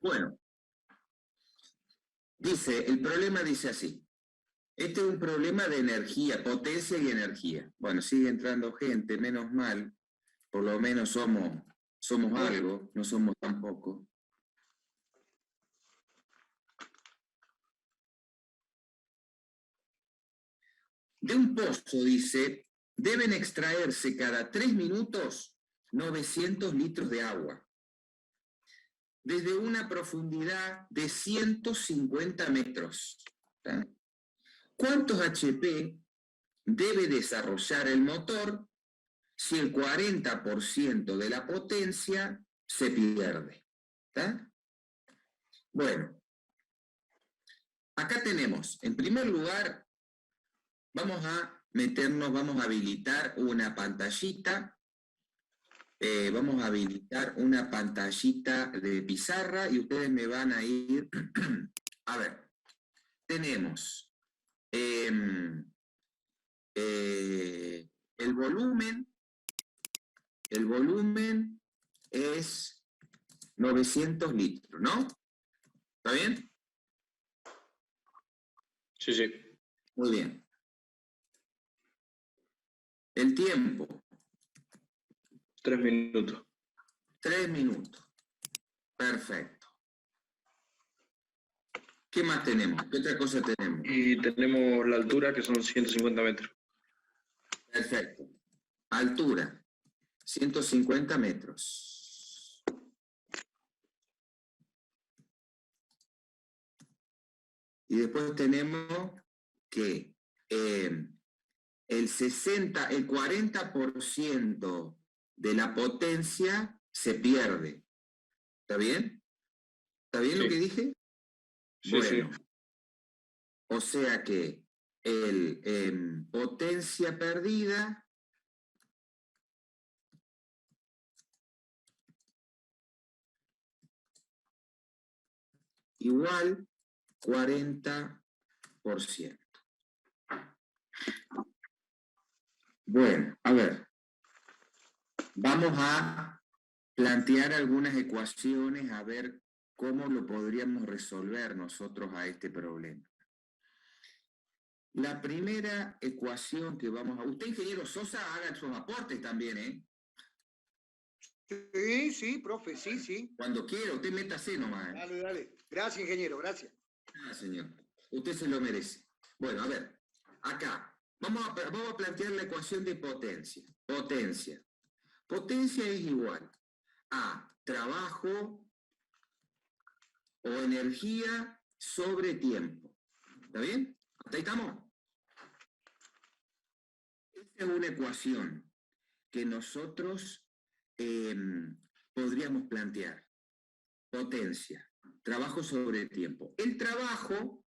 Bueno, dice, el problema dice así. Este es un problema de energía, potencia y energía. Bueno, sigue entrando gente, menos mal. Por lo menos somos algo, no somos tan pocos. De un pozo, dice, deben extraerse cada 3 minutos 900 litros de agua, desde una profundidad de 150 metros. ¿Tá? ¿Cuántos HP debe desarrollar el motor si el 40% de la potencia se pierde? ¿Tá? Bueno, acá tenemos, en primer lugar, vamos a habilitar una pantallita. Vamos a habilitar una pantallita de pizarra y ustedes me van a ir... A ver, tenemos el volumen es 900 litros, ¿no? ¿Está bien? Sí, sí. Muy bien. El tiempo. 3 minutos. 3 minutos. Perfecto. ¿Qué más tenemos? ¿Qué otra cosa tenemos? Y tenemos la altura, que son 150 metros. Perfecto. Altura, 150 metros. Y después tenemos que el 40% de la potencia se pierde. ¿Está bien? ¿Está bien Sí. lo que dije? Sí, bueno, sí. O sea que potencia perdida igual 40%. Bueno, a ver, vamos a plantear algunas ecuaciones a ver cómo lo podríamos resolver nosotros a este problema. La primera ecuación que vamos a... Usted, ingeniero Sosa, haga sus aportes también, ¿eh? Sí, sí, profe, sí, sí. Cuando quiera, usted métase nomás. Dale, dale. Gracias, ingeniero, gracias. Ah, señor. Usted se lo merece. Bueno, a ver, acá. Vamos a plantear la ecuación de potencia. Potencia. Potencia es igual a trabajo o energía sobre tiempo. ¿Está bien? ¿Hasta ahí estamos? Esta es una ecuación que nosotros podríamos plantear. Potencia. Trabajo sobre tiempo. El trabajo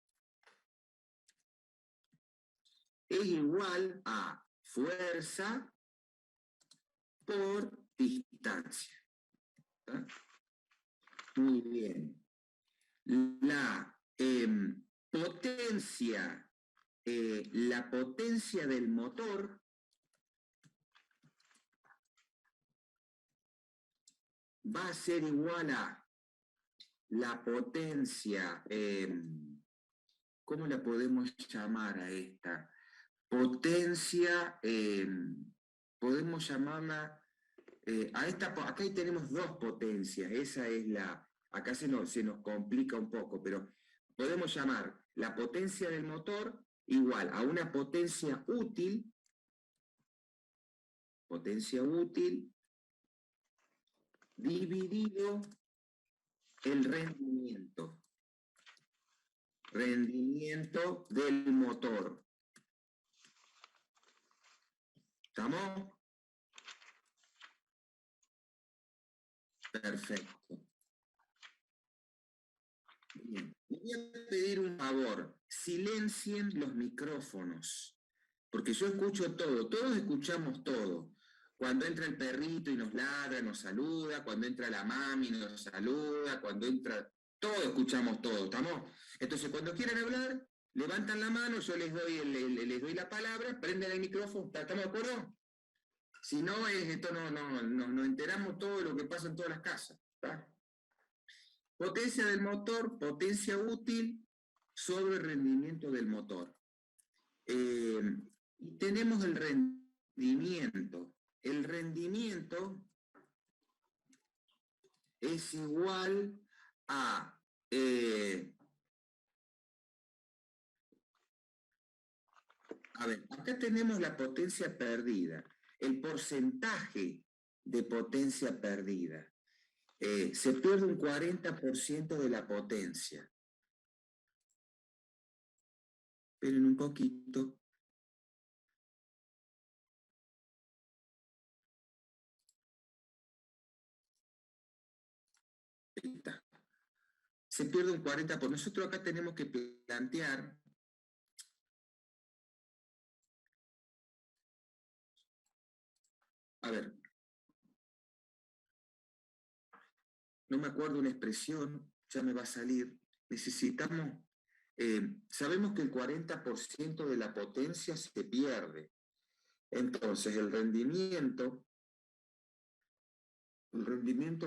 es igual a fuerza por distancia. ¿Está? Muy bien. La potencia del motor va a ser igual a la potencia, ¿cómo la podemos llamar a esta? Potencia, podemos llamarla, acá tenemos dos potencias, esa es acá se nos complica un poco, pero podemos llamar la potencia del motor igual a una potencia útil dividido el rendimiento del motor. ¿Estamos? Perfecto. Bien. Les voy a pedir un favor. Silencien los micrófonos. Porque yo escucho todo. Todos escuchamos todo. Cuando entra el perrito y nos ladra, nos saluda. Cuando entra la mami, nos saluda. Cuando entra... Todos escuchamos todo. ¿Estamos? Entonces, cuando quieran hablar, levantan la mano, yo les doy la palabra, prenden el micrófono. ¿Estamos de acuerdo? Si no, nos enteramos todo de lo que pasa en todas las casas. ¿Está? Potencia del motor, potencia útil sobre rendimiento del motor. Y tenemos el rendimiento. El rendimiento es igual a ver, acá tenemos la potencia perdida, el porcentaje de potencia perdida. Se pierde un 40% de la potencia. Esperen un poquito. Ahí está. Se pierde un 40%. Nosotros acá tenemos que plantear a ver, no me acuerdo una expresión, ya me va a salir. Necesitamos, sabemos que el 40% de la potencia se pierde. Entonces el rendimiento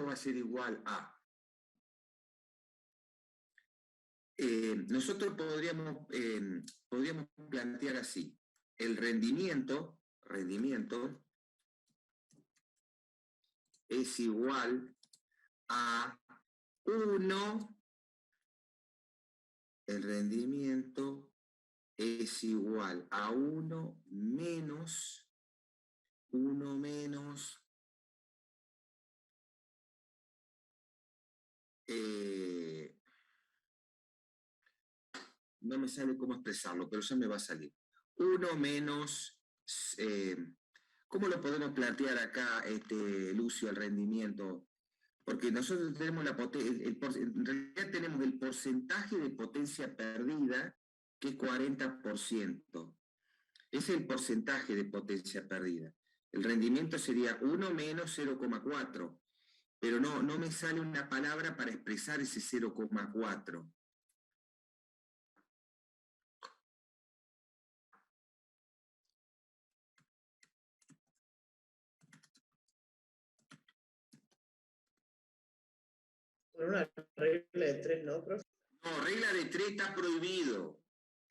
va a ser igual a... nosotros podríamos plantear así. El rendimiento es igual a 1, el rendimiento es igual a 1 menos no me sale cómo expresarlo, pero ya me va a salir. 1 menos, ¿cómo lo podemos plantear acá, Lucio, el rendimiento? Porque nosotros tenemos en realidad tenemos el porcentaje de potencia perdida, que es 40%. Ese es el porcentaje de potencia perdida. El rendimiento sería 1 menos 0,4, pero no me sale una palabra para expresar ese 0,4. Una regla de 3, ¿no, profe? No, regla de 3 está prohibido.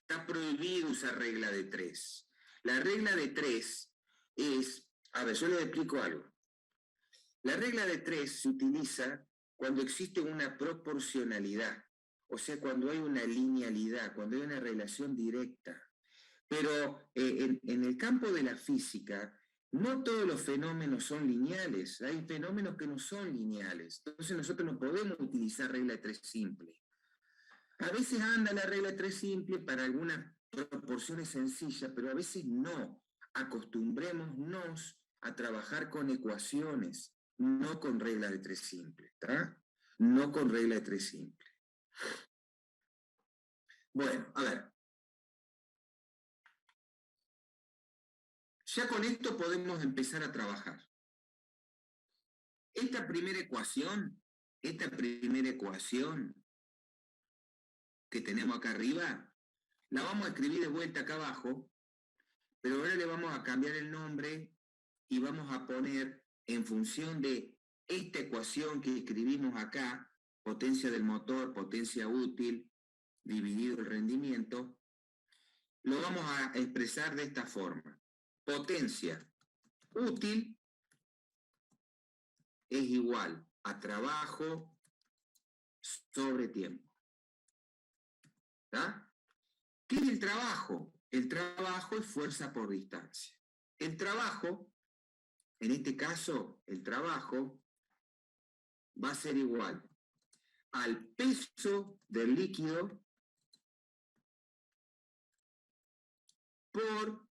Está prohibido usar regla de 3. La regla de 3 es... A ver, yo les explico algo. La regla de 3 se utiliza cuando existe una proporcionalidad, o sea, cuando hay una linealidad, cuando hay una relación directa. Pero en el campo de la física, no todos los fenómenos son lineales, hay fenómenos que no son lineales. Entonces nosotros no podemos utilizar regla de 3 simple. A veces anda la regla de 3 simple para algunas proporciones sencillas, pero a veces no. Acostumbrémonos a trabajar con ecuaciones, no con regla de 3 simple, ¿está? No con regla de 3 simple. Bueno, a ver. Ya con esto podemos empezar a trabajar. Esta primera ecuación que tenemos acá arriba, la vamos a escribir de vuelta acá abajo, pero ahora le vamos a cambiar el nombre y vamos a poner, en función de esta ecuación que escribimos acá, potencia del motor, potencia útil, dividido el rendimiento, lo vamos a expresar de esta forma. Potencia útil es igual a trabajo sobre tiempo. ¿Está? ¿Qué es el trabajo? El trabajo es fuerza por distancia. El trabajo, en este caso, el trabajo va a ser igual al peso del líquido por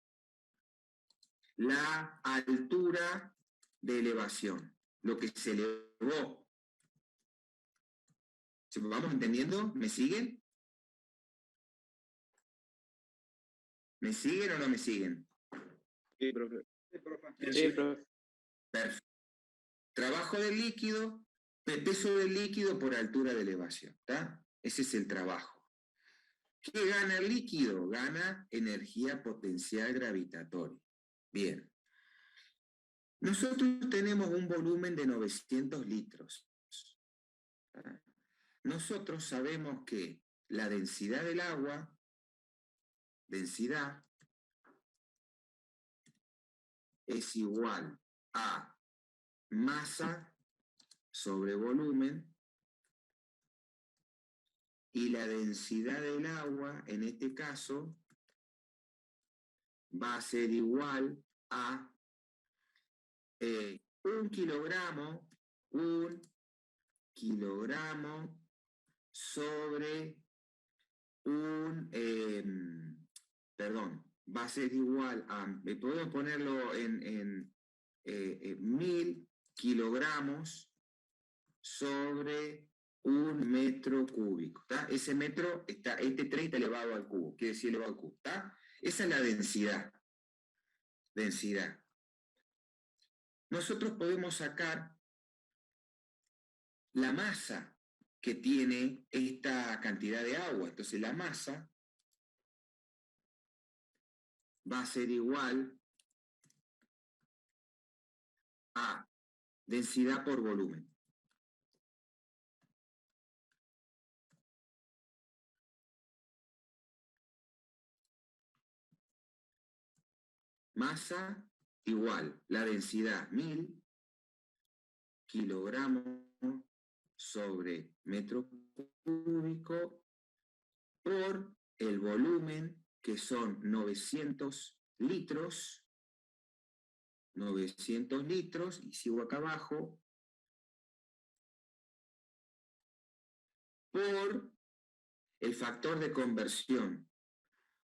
la altura de elevación, lo que se elevó. ¿Vamos entendiendo? ¿Me siguen? ¿Me siguen o no me siguen? Sí, profe. Sí, profe. Perfecto. Trabajo del líquido, peso del líquido por altura de elevación, ¿está? Ese es el trabajo. ¿Qué gana el líquido? Gana energía potencial gravitatoria. Bien. Nosotros tenemos un volumen de 900 litros. nosotros sabemos que la densidad del agua, densidad, es igual a masa sobre volumen, y la densidad del agua, en este caso, va a ser igual a 1 kilogramo sobre va a ser igual a, podemos ponerlo en 1000 kilogramos sobre 1 metro cúbico, ¿está? Ese metro está, este 30 elevado al cubo, quiere decir elevado al cubo, ¿está? Esa es la densidad. Densidad. Nosotros podemos sacar la masa que tiene esta cantidad de agua. Entonces la masa va a ser igual a densidad por volumen. Masa igual, la densidad 1000 kilogramos sobre metro cúbico por el volumen, que son 900 litros, y sigo acá abajo, por el factor de conversión,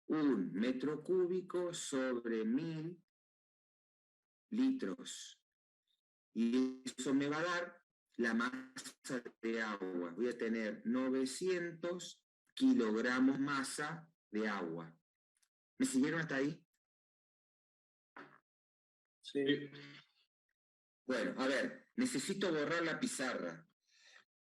1 metro cúbico sobre 1000 litros. Y eso me va a dar la masa de agua. Voy a tener 900 kilogramos masa de agua. ¿Me siguieron hasta ahí? Sí. Bueno, a ver, necesito borrar la pizarra.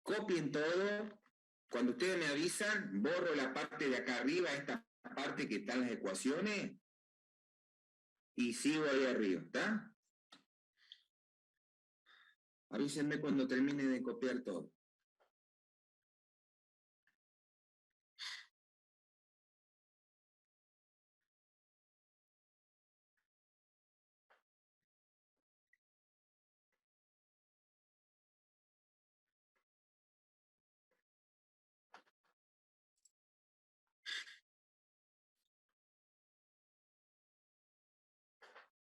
Copien todo. Cuando ustedes me avisan, borro la parte de acá arriba, esta parte que están las ecuaciones, y sigo ahí arriba, ¿está? Avísenme cuando termine de copiar todo.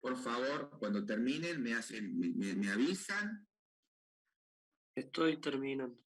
Por favor, cuando terminen, me avisan. Estoy terminando.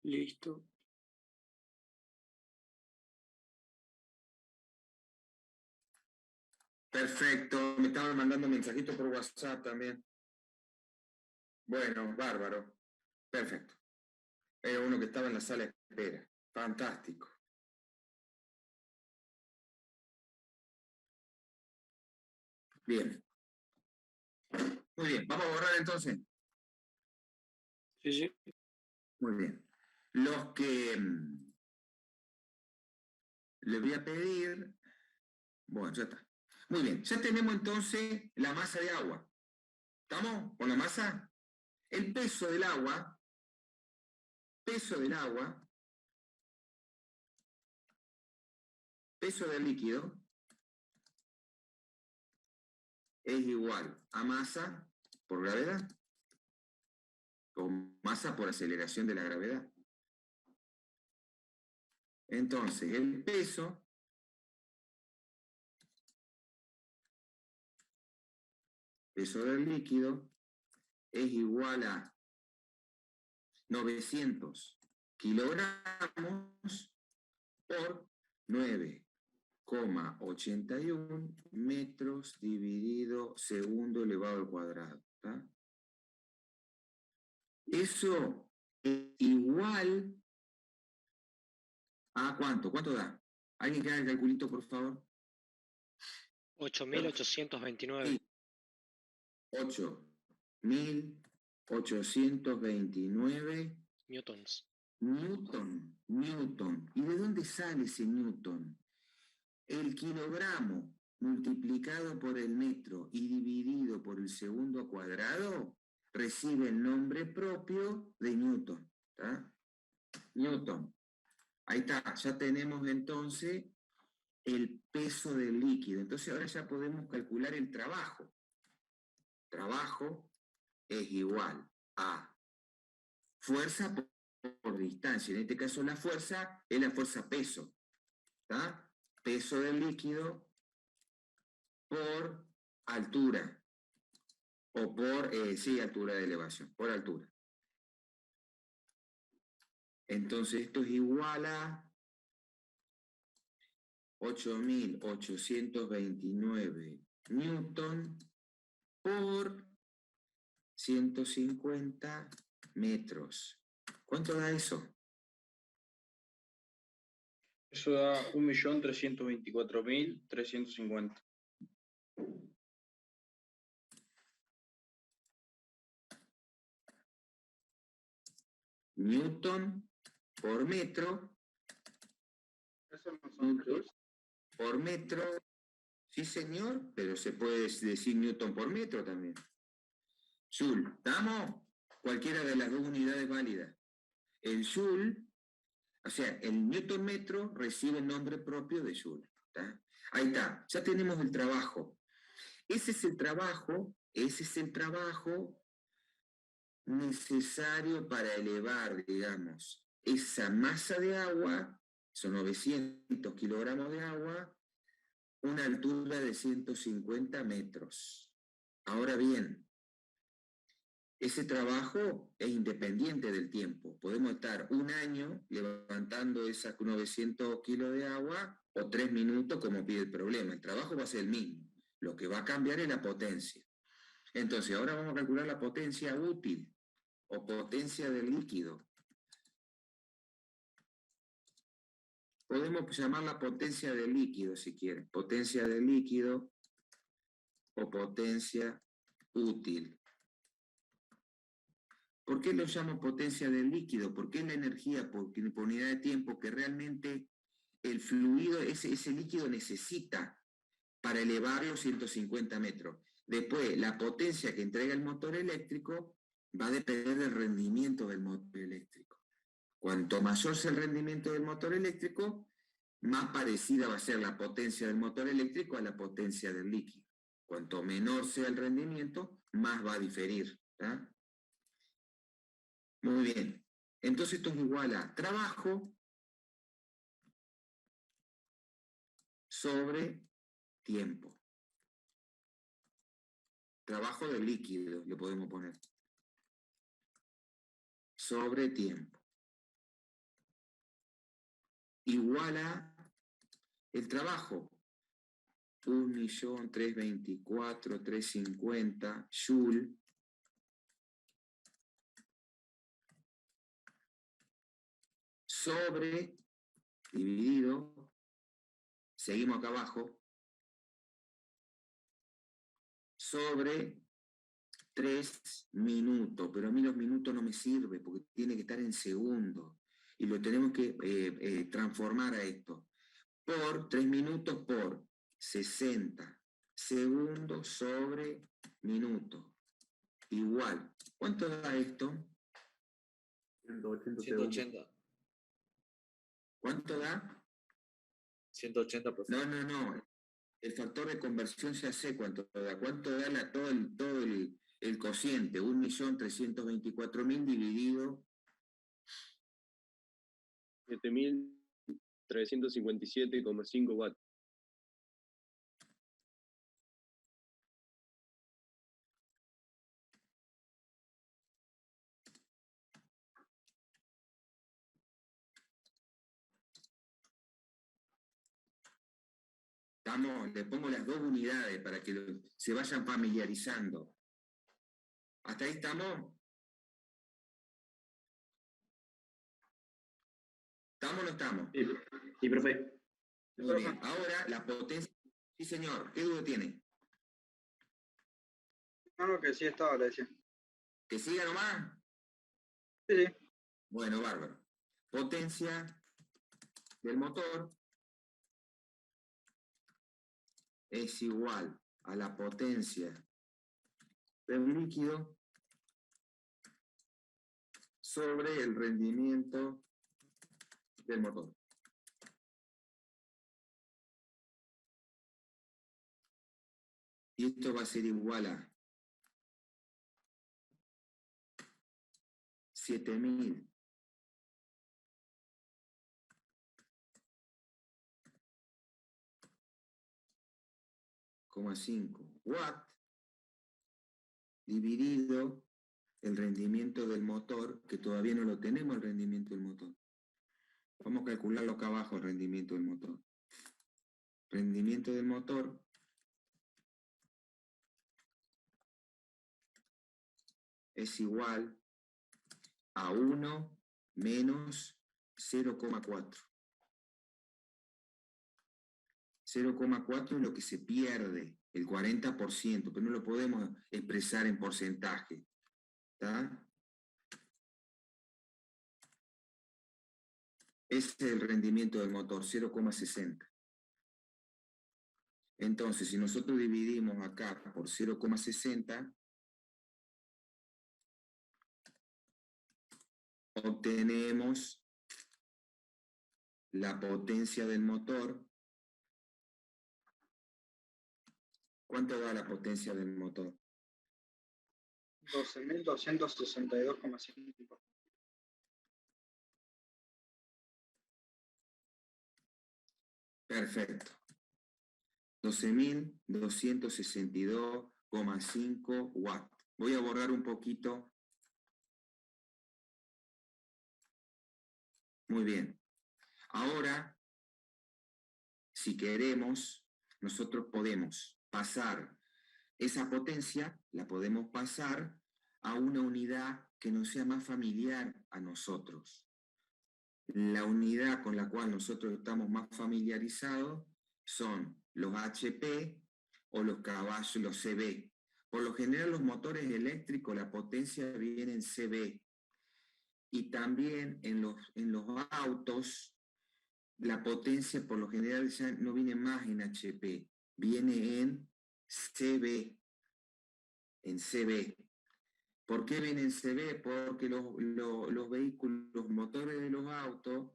Listo. Perfecto, me estaban mandando mensajitos por WhatsApp también. Bueno, bárbaro. Perfecto. Era uno que estaba en la sala de espera. Fantástico. Bien. Muy bien, vamos a borrar entonces. Sí, sí. Muy bien. Los que les voy a pedir... Bueno, ya está. Muy bien, ya tenemos entonces la masa de agua. ¿Estamos con la masa? El peso del agua, peso del líquido, es igual a masa por gravedad, o masa por aceleración de la gravedad. Entonces, el peso del líquido es igual a 900 kilogramos por 9,81 metros dividido segundo elevado al cuadrado. ¿Está? Eso es igual a ¿cuánto? ¿Cuánto da? ¿Alguien que haga el calculito, por favor? 8.829. 8.829 Newtons. Newton. ¿Y de dónde sale ese Newton? El kilogramo multiplicado por el metro y dividido por el segundo cuadrado recibe el nombre propio de Newton. ¿Tá? Newton. Ahí está, ya tenemos entonces el peso del líquido. Entonces ahora ya podemos calcular el trabajo. Trabajo es igual a fuerza por distancia. En este caso la fuerza es la fuerza peso. ¿Tá? Peso del líquido por altura. O por, sí, altura de elevación, por altura. Entonces esto es igual a 8.829 Newton por 150 metros. ¿Cuánto da eso? Eso da 1.324.350. Newton por metro. Eso no son Newton por metro. Sí, señor, pero se puede decir Newton por metro también. Joule, ¿estamos? Cualquiera de las dos unidades válidas. El Joule, o sea, el Newton metro recibe el nombre propio de Joule. ¿Tá? Ahí está, ya tenemos el trabajo. Ese es el trabajo necesario para elevar, digamos, esa masa de agua, son 900 kilogramos de agua, una altura de 150 metros. Ahora bien, ese trabajo es independiente del tiempo. Podemos estar un año levantando esas 900 kilos de agua o 3 minutos como pide el problema. El trabajo va a ser el mismo. Lo que va a cambiar es la potencia. Entonces, ahora vamos a calcular la potencia útil o potencia del líquido. Podemos llamarla potencia del líquido si quieren. Potencia del líquido o potencia útil. ¿Por qué lo llamo potencia del líquido? Porque es la energía por unidad de tiempo que realmente el fluido, ese líquido necesita para elevarlo 150 metros. Después, la potencia que entrega el motor eléctrico va a depender del rendimiento del motor eléctrico. Cuanto mayor sea el rendimiento del motor eléctrico, más parecida va a ser la potencia del motor eléctrico a la potencia del líquido. Cuanto menor sea el rendimiento, más va a diferir. ¿Tá? Muy bien. Entonces esto es igual a trabajo sobre tiempo. Trabajo del líquido, le podemos poner. Sobre tiempo. Igual a el trabajo. 1.324.350 Joule sobre, dividido, seguimos acá abajo, sobre 3 minutos, pero a mí los minutos no me sirve porque tiene que estar en segundos y lo tenemos que transformar a esto. Por 3 minutos por 60 segundos sobre minuto. Igual. ¿Cuánto da esto? 180. ¿Cuánto da? 180, profesor. No. El factor de conversión ya sé cuánto da. ¿Cuánto da todo el cociente? 1.324.000 dividido 7.357,5 watts. Le pongo las dos unidades para que se vayan familiarizando. ¿Hasta ahí estamos? ¿Estamos o no estamos? Sí, profe. Muy bien. Ahora, la potencia... Sí, señor. ¿Qué duda tiene? No, que sí estaba, le decía. ¿Que siga nomás? Sí, sí. Bueno, bárbaro. Potencia del motor es igual a la potencia del líquido sobre el rendimiento del motor. Y esto va a ser igual a 7.000,5 watts dividido el rendimiento del motor, que todavía no lo tenemos el rendimiento del motor. Vamos a calcularlo acá abajo, el rendimiento del motor. Rendimiento del motor es igual a 1 menos 0,4. 0,4 es lo que se pierde, el 40%, pero no lo podemos expresar en porcentaje. ¿Está? Ese es el rendimiento del motor, 0,60. Entonces, si nosotros dividimos acá por 0,60, obtenemos la potencia del motor. ¿Cuánto da la potencia del motor? 12.262,5. Perfecto. 12.262,5 watts. Voy a borrar un poquito. Muy bien. Ahora, si queremos, nosotros podemos pasar esa potencia, la podemos pasar a una unidad que nos sea más familiar a nosotros. La unidad con la cual nosotros estamos más familiarizados son los HP o los caballos, los CB. Por lo general los motores eléctricos, la potencia viene en CB. Y también en los autos, la potencia por lo general ya no viene más en HP, viene en CB. En CB. ¿Por qué viene en CB? Porque los vehículos, los motores de los autos,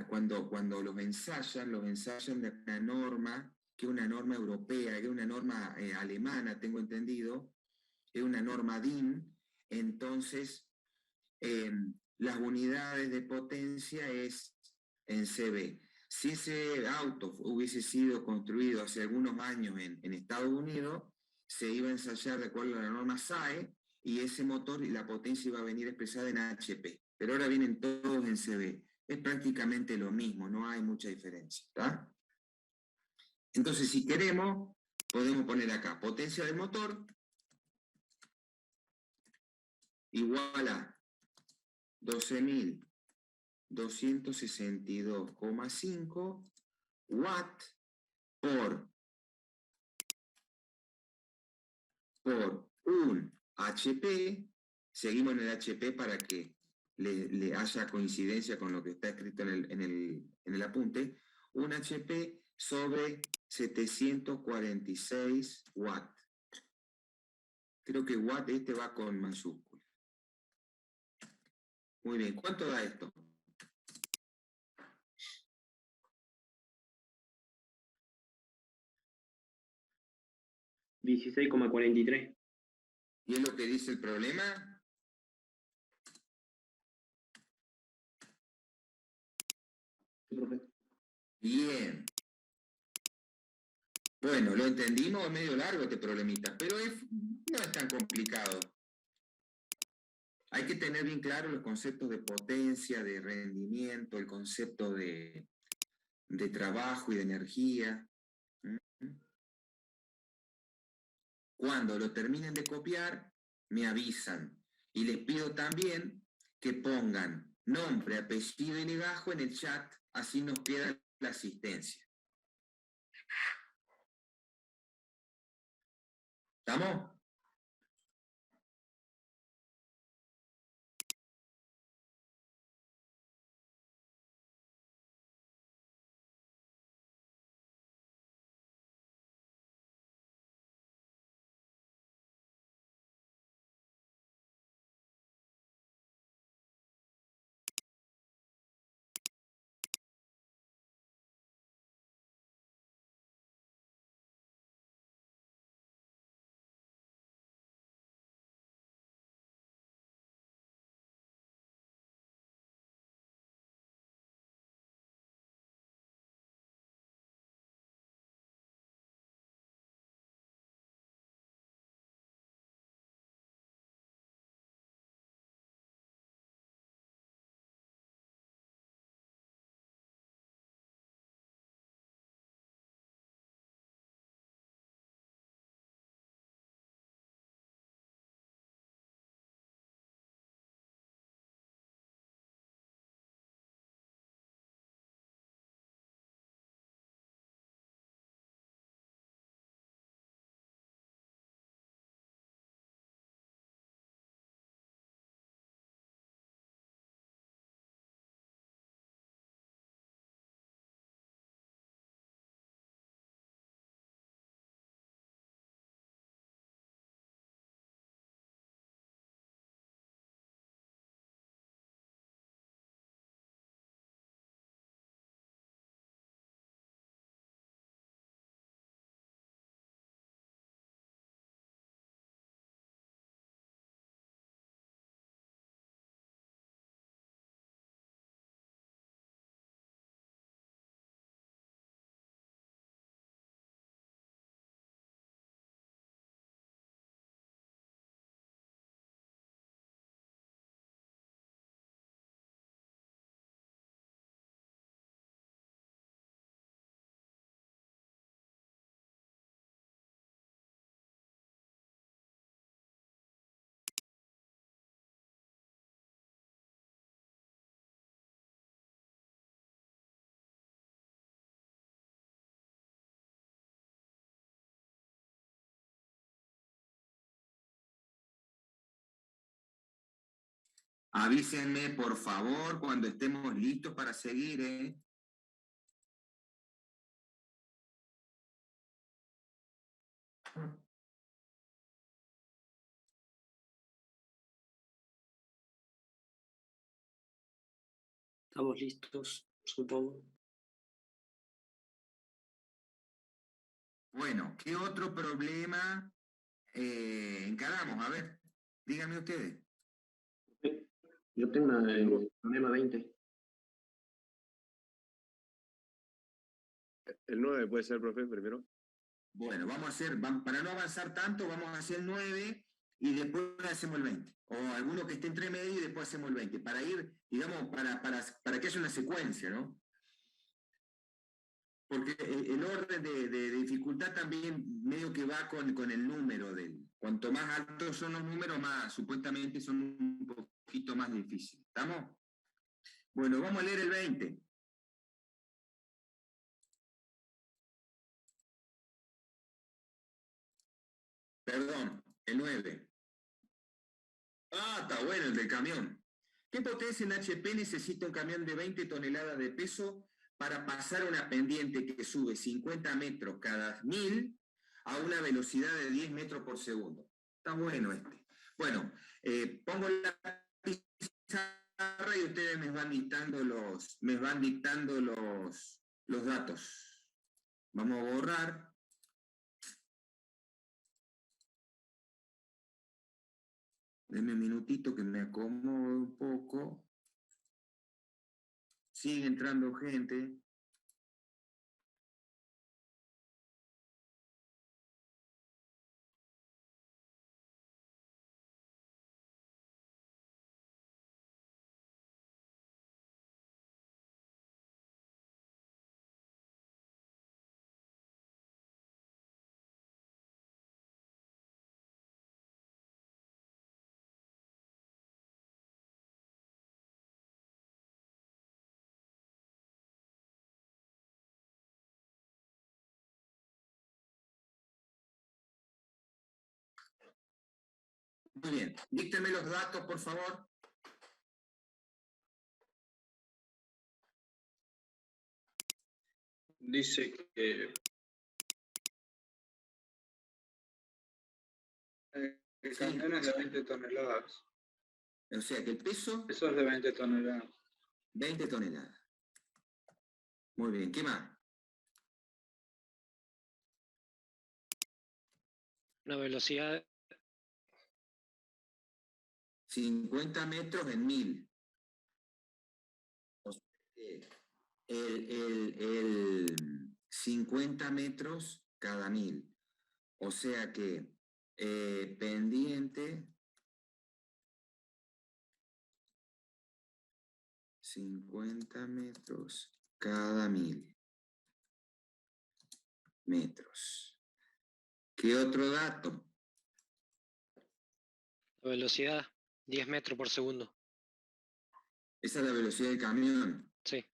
cuando los ensayan de una norma, que es una norma europea, que es una norma alemana, tengo entendido, es una norma DIN, entonces las unidades de potencia es en CB. Si ese auto hubiese sido construido hace algunos años en Estados Unidos, se iba a ensayar de acuerdo a la norma SAE, y ese motor y la potencia iba a venir expresada en HP. Pero ahora vienen todos en CB. Es prácticamente lo mismo, no hay mucha diferencia. ¿Está? Entonces, si queremos, podemos poner acá potencia del motor igual a 12.262,5 watts por un HP. Seguimos en el HP para que le haya coincidencia con lo que está escrito en el apunte. Un HP sobre 746 watts. Creo que watt este va con mayúscula. Muy bien, ¿cuánto da esto? $16,43. ¿Y es lo que dice el problema? Bien. Bueno, lo entendimos, es medio largo este problemita, pero no es tan complicado. Hay que tener bien claro los conceptos de potencia, de rendimiento, el concepto de trabajo y de energía. Cuando lo terminen de copiar, me avisan. Y les pido también que pongan nombre, apellido y legajo en el chat, así nos queda la asistencia. ¿Estamos? Avísenme, por favor, cuando estemos listos para seguir, ¿eh? Estamos listos, supongo. Bueno, ¿qué otro problema encaramos? A ver, díganme ustedes. Yo tengo el problema 20. El 9 puede ser, profe, primero. Bueno, vamos a hacer, para no avanzar tanto, vamos a hacer el 9 y después hacemos el 20. O alguno que esté entre medio y después hacemos el 20. Para ir, digamos, para que haya una secuencia, ¿no? Porque el orden de dificultad también medio que va con el número del. Cuanto más altos son los números, más supuestamente son un poquito más difíciles. ¿Estamos? Bueno, vamos a leer el 20. Perdón, el 9. Ah, está bueno el del camión. ¿Qué potencia en HP necesita un camión de 20 toneladas de peso para pasar una pendiente que sube 50 metros cada 1000 a una velocidad de 10 metros por segundo? Está bueno este. Bueno, pongo la pizarra y ustedes me van dictando los datos. Vamos a borrar. Denme un minutito que me acomodo un poco. Sigue entrando gente. Muy bien. Dícteme los datos, por favor. Dice que el Sí. camión es de 20 toneladas. O sea que el peso, Eso es de 20 toneladas. 20 toneladas. Muy bien. ¿Qué más? Una velocidad 50 metros en 1000. O sea que el 50 metros cada 1000. O sea que pendiente 50 metros cada 1000 metros. ¿Qué otro dato? la velocidad 10 metros por segundo. Esa es la velocidad del camión. Sí.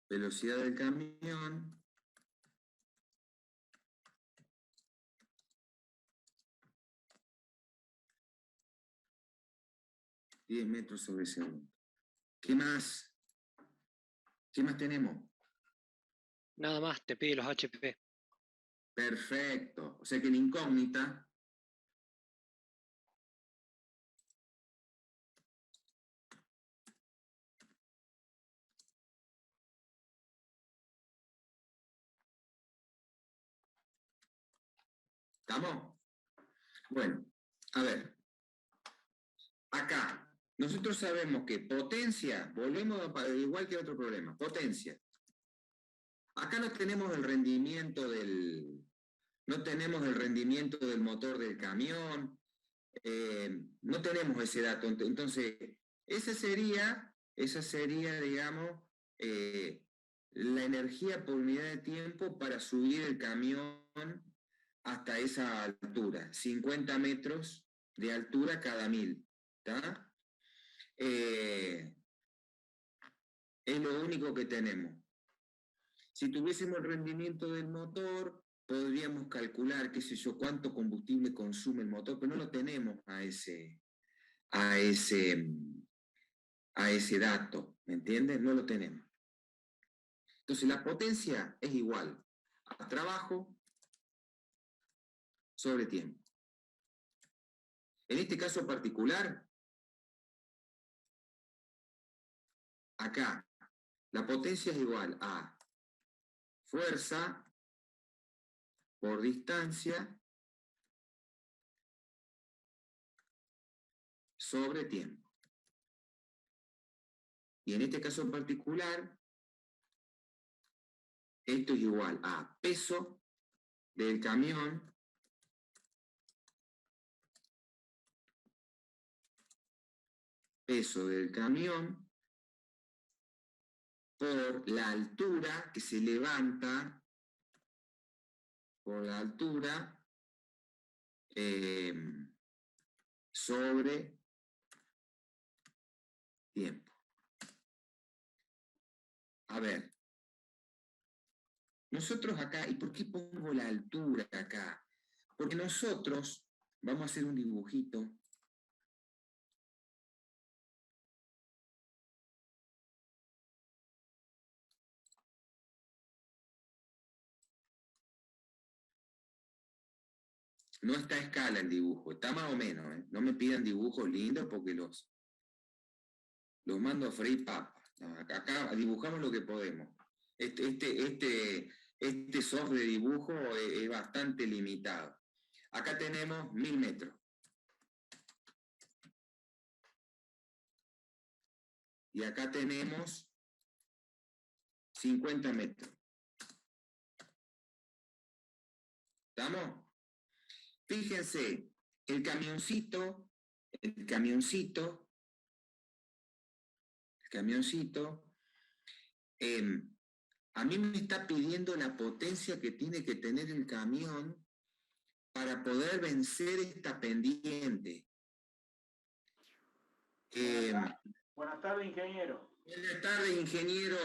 Velocidad del camión. ...10 metros sobre segundo. ¿Qué más? ¿Qué más tenemos? Nada más, te pide los HP. Perfecto. O sea que en incógnita ¿estamos? Bueno, a ver. Acá, nosotros sabemos que potencia, volvemos igual que otro problema, potencia. Acá no tenemos el rendimiento del motor del camión, no tenemos ese dato. Entonces, esa sería, digamos, la energía por unidad de tiempo para subir el camión hasta esa altura, 50 metros de altura cada 1000. ¿Está? Es lo único que tenemos. Si tuviésemos el rendimiento del motor, podríamos calcular, qué sé yo, cuánto combustible consume el motor, pero no lo tenemos a ese dato, ¿me entiendes? No lo tenemos. Entonces la potencia es igual a trabajo sobre tiempo. En este caso particular, acá, la potencia es igual a fuerza por distancia sobre tiempo. Y en este caso particular, esto es igual a peso del camión por la altura que se levanta, por la altura sobre tiempo. A ver, nosotros acá, ¿y por qué pongo la altura acá? Porque nosotros, vamos a hacer un dibujito. No está a escala el dibujo, está más o menos, ¿eh? No me pidan dibujos lindos porque los mando a freír papas. No, acá dibujamos lo que podemos. Este software de dibujo es bastante limitado. Acá tenemos 1000 metros. Y acá tenemos 50 metros. ¿Estamos? Fíjense, el camioncito, a mí me está pidiendo la potencia que tiene que tener el camión para poder vencer esta pendiente. Buenas tardes, ingeniero. Buenas tardes, ingeniero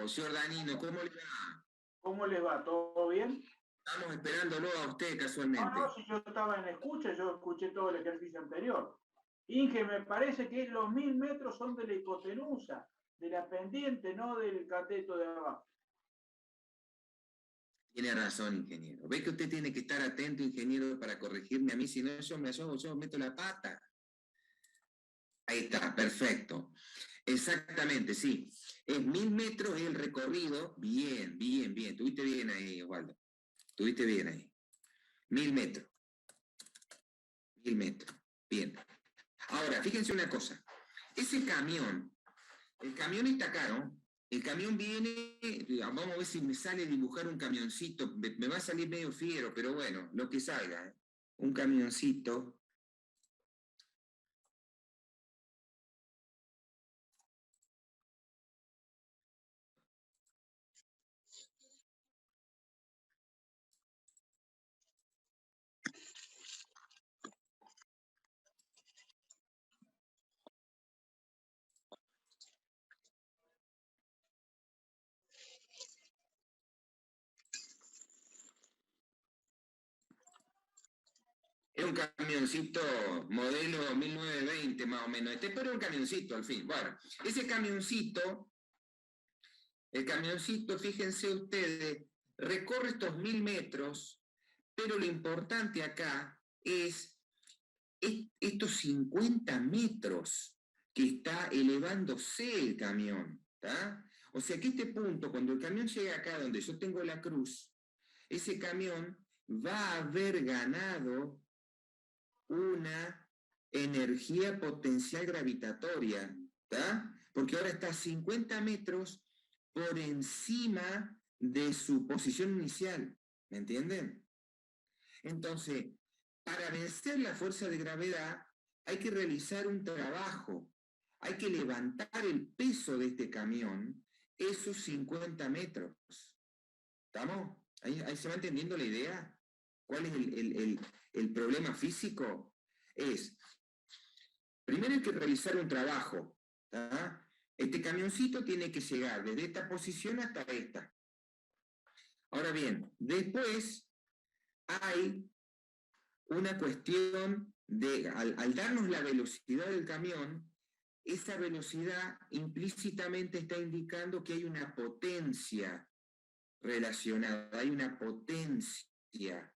Giordanino, ¿cómo le va? ¿Cómo les va? ¿Todo bien? Estamos esperándolo a usted casualmente. No, si yo estaba en escucha, yo escuché todo el ejercicio anterior. Inge, me parece que los 1000 metros son de la hipotenusa, de la pendiente, no del cateto de abajo. Tiene razón, ingeniero. ¿Ve que usted tiene que estar atento, ingeniero, para corregirme a mí? Si no, yo meto la pata. Ahí está, perfecto. Exactamente, sí. Es 1000 metros el recorrido. Bien, bien, bien. Tuviste bien ahí, Osvaldo. Tuviste bien ahí. 1000 metros. 1000 metros. Bien. Ahora, fíjense una cosa. Ese camión, el camión está caro. El camión viene, vamos a ver si me sale dibujar un camioncito. Me va a salir medio fiero, pero bueno, lo que salga. ¿Eh? Un camioncito. Es un camioncito modelo 1920 más o menos. Pero es un camioncito al fin. Bueno, ese camioncito, el camioncito, fíjense ustedes, recorre estos 1000 metros, pero lo importante acá es estos 50 metros que está elevándose el camión. ¿Tá? O sea que este punto, cuando el camión llega acá donde yo tengo la cruz, ese camión va a haber ganado una energía potencial gravitatoria, ¿tá? Porque ahora está a 50 metros por encima de su posición inicial, ¿me entienden? Entonces, para vencer la fuerza de gravedad hay que realizar un trabajo, hay que levantar el peso de este camión esos 50 metros. ¿Estamos? ¿Ahí se va entendiendo la idea? ¿Cuál es el problema físico? Es, primero hay que realizar un trabajo. ¿tá? Este camioncito tiene que llegar desde esta posición hasta esta. Ahora bien, después hay una cuestión de, al darnos la velocidad del camión, esa velocidad implícitamente está indicando que hay una potencia relacionada, hay una potencia.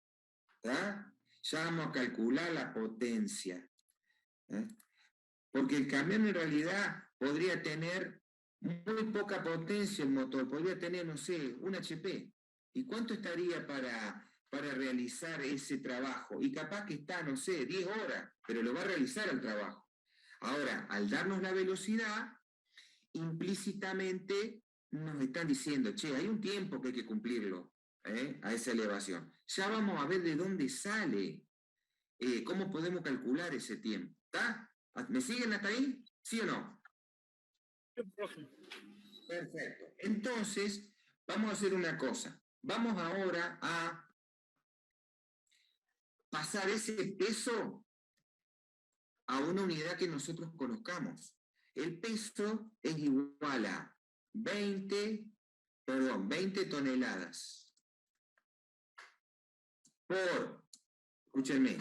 ¿tá? Ya vamos a calcular la potencia. ¿eh? Porque el camión en realidad podría tener muy poca potencia el motor, podría tener, no sé, 1 HP. ¿Y cuánto estaría para realizar ese trabajo? Y capaz que está, no sé, 10 horas, pero lo va a realizar el trabajo. Ahora, al darnos la velocidad, implícitamente nos están diciendo, che, hay un tiempo que hay que cumplirlo, a esa elevación. Ya vamos a ver de dónde sale, cómo podemos calcular ese tiempo. ¿Está? ¿Me siguen hasta ahí? ¿Sí o no? Perfecto. Entonces, vamos a hacer una cosa. Vamos ahora a pasar ese peso a una unidad que nosotros conozcamos. El peso es igual a 20 toneladas por, escúchenme,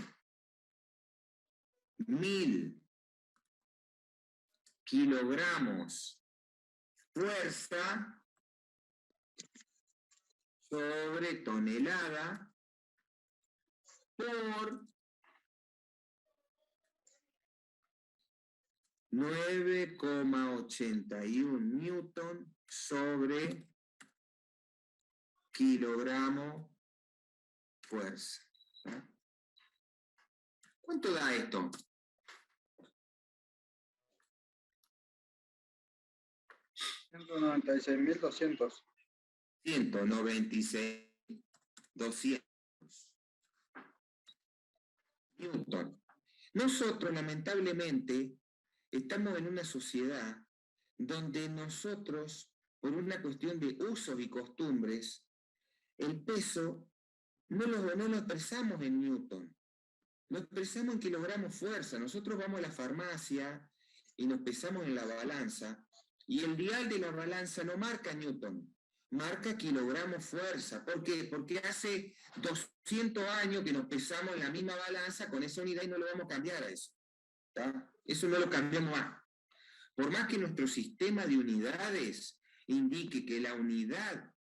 1000 kilogramos fuerza sobre tonelada por 9,81 newton sobre kilogramo fuerza. ¿tá? ¿Cuánto da esto? $196.200. 196.200 newton. Nosotros, lamentablemente, estamos en una sociedad donde nosotros, por una cuestión de usos y costumbres, el peso no lo expresamos en newton, lo expresamos en kilogramos fuerza. Nosotros vamos a la farmacia y nos pesamos en la balanza, y el dial de la balanza no marca newton, marca kilogramos fuerza. ¿Por qué? Porque hace 200 años que nos pesamos en la misma balanza con esa unidad y no lo vamos a cambiar a eso. ¿Tá? Eso no lo cambiamos más. Por más que nuestro sistema de unidades indique que la unidad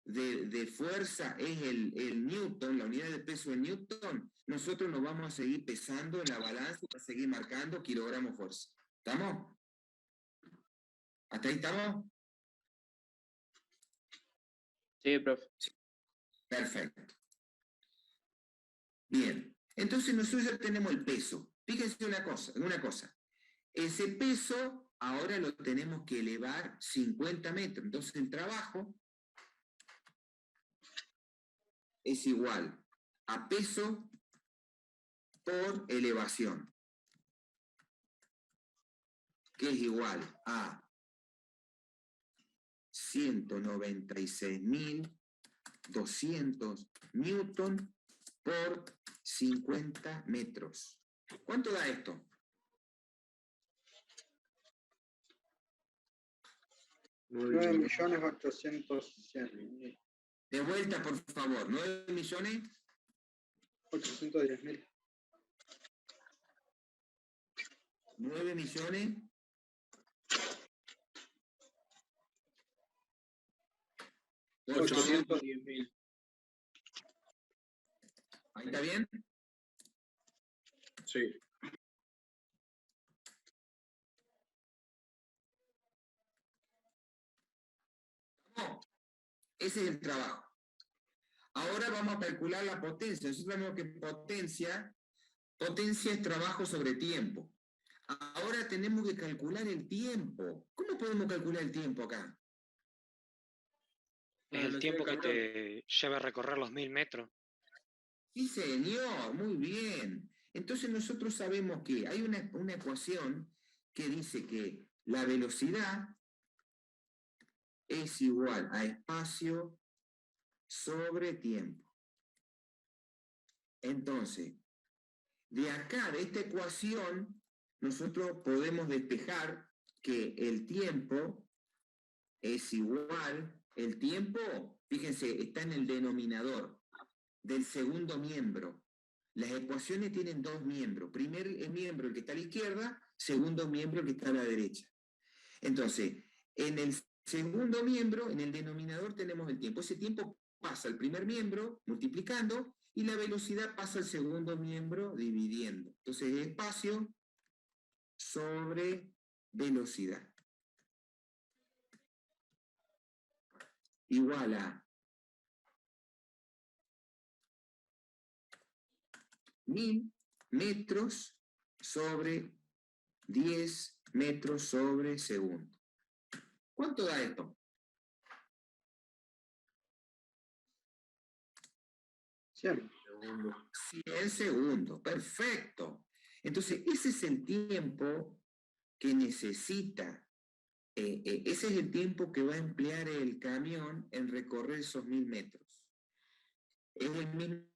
de fuerza es el newton, la unidad de peso en newton, nosotros nos vamos a seguir pesando en la balanza y a seguir marcando kilogramos fuerza. ¿Estamos? ¿Hasta ahí estamos? Sí, profe. Perfecto. Bien, entonces nosotros ya tenemos el peso. Fíjense una cosa. Ese peso ahora lo tenemos que elevar 50 metros. Entonces el trabajo es igual a peso por elevación, que es igual a 196.200 newton por 50 metros. ¿Cuánto da esto? $9 millones 800.000. De vuelta, por favor. 9 millones 810.000. 9 millones 810.000. ¿Ahí está bien? Sí. No, ese es el trabajo. Ahora vamos a calcular la potencia. Nosotros sabemos que potencia es trabajo sobre tiempo. Ahora tenemos que calcular el tiempo. ¿Cómo podemos calcular el tiempo acá? Es el tiempo que te lleva a recorrer los 1000 metros. Sí, señor, muy bien. Entonces nosotros sabemos que hay una ecuación que dice que la velocidad es igual a espacio sobre tiempo. Entonces, de acá, de esta ecuación, nosotros podemos despejar que el tiempo es igual, el tiempo, fíjense, está en el denominador del segundo miembro. Las ecuaciones tienen dos miembros. Primer miembro, el que está a la izquierda, segundo miembro, el que está a la derecha. Entonces, en el segundo miembro, en el denominador tenemos el tiempo. Ese tiempo pasa al primer miembro multiplicando y la velocidad pasa al segundo miembro dividiendo. Entonces, espacio sobre velocidad igual a 1000 metros sobre 10 metros sobre segundo. ¿Cuánto da esto? 100. 100 segundos, perfecto. Entonces, ese es el tiempo que necesita, ese es el tiempo que va a emplear el camión en recorrer esos 1000 metros. Es el mismo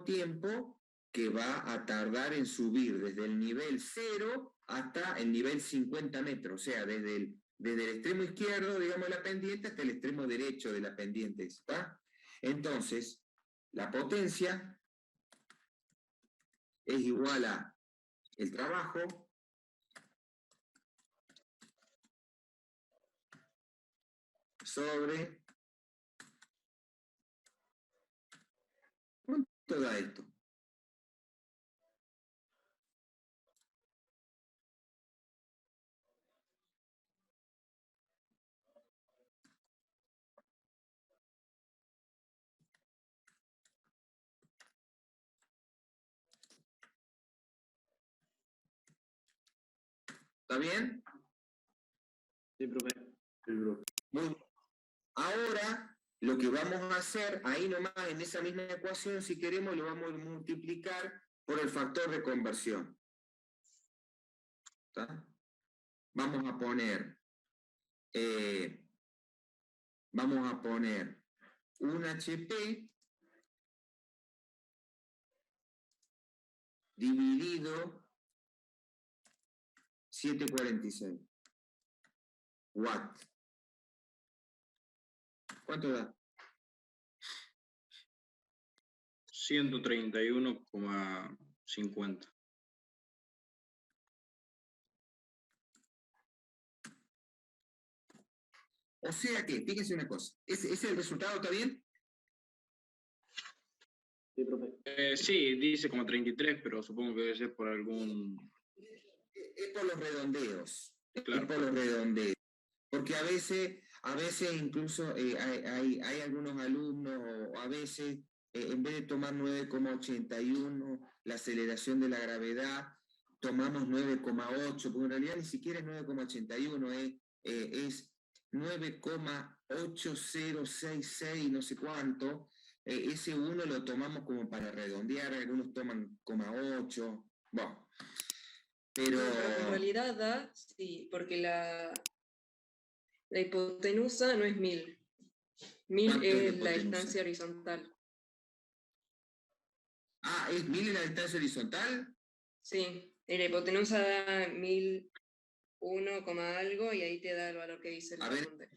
tiempo que va a tardar en subir desde el nivel 0 hasta el nivel 50 metros, o sea, desde el extremo izquierdo, digamos, de la pendiente hasta el extremo derecho de la pendiente, ¿está? Entonces, la potencia es igual a el trabajo sobre... ¿Cuánto da esto? ¿Está bien? Sí, profe. Muy bien. Ahora, lo que vamos a hacer, ahí nomás en esa misma ecuación, si queremos, lo vamos a multiplicar por el factor de conversión. ¿Está? Vamos a poner un HP dividido 746 watts. ¿cuánto da? 131,50. O sea que, fíjense una cosa, ¿ese es el resultado, está bien? Sí, profe. Sí, dice como 33, pero supongo que debe ser por algún... Es por los redondeos. Claro. Es por los redondeos. Porque a veces incluso hay algunos alumnos, o a veces, en vez de tomar 9,81, la aceleración de la gravedad, tomamos 9,8, porque en realidad ni siquiera es 9,81, es 9,8066, no sé cuánto. Ese 1 lo tomamos como para redondear, algunos toman 0,8, bueno. Pero En realidad da, sí, porque la hipotenusa no es 1000. 1000 ¿cuánto es la es la hipotenusa? distancia horizontal. Ah, ¿es 1000 en la distancia horizontal? Sí, y la hipotenusa da 1001, algo y ahí te da el valor que dice el A ver. apunte.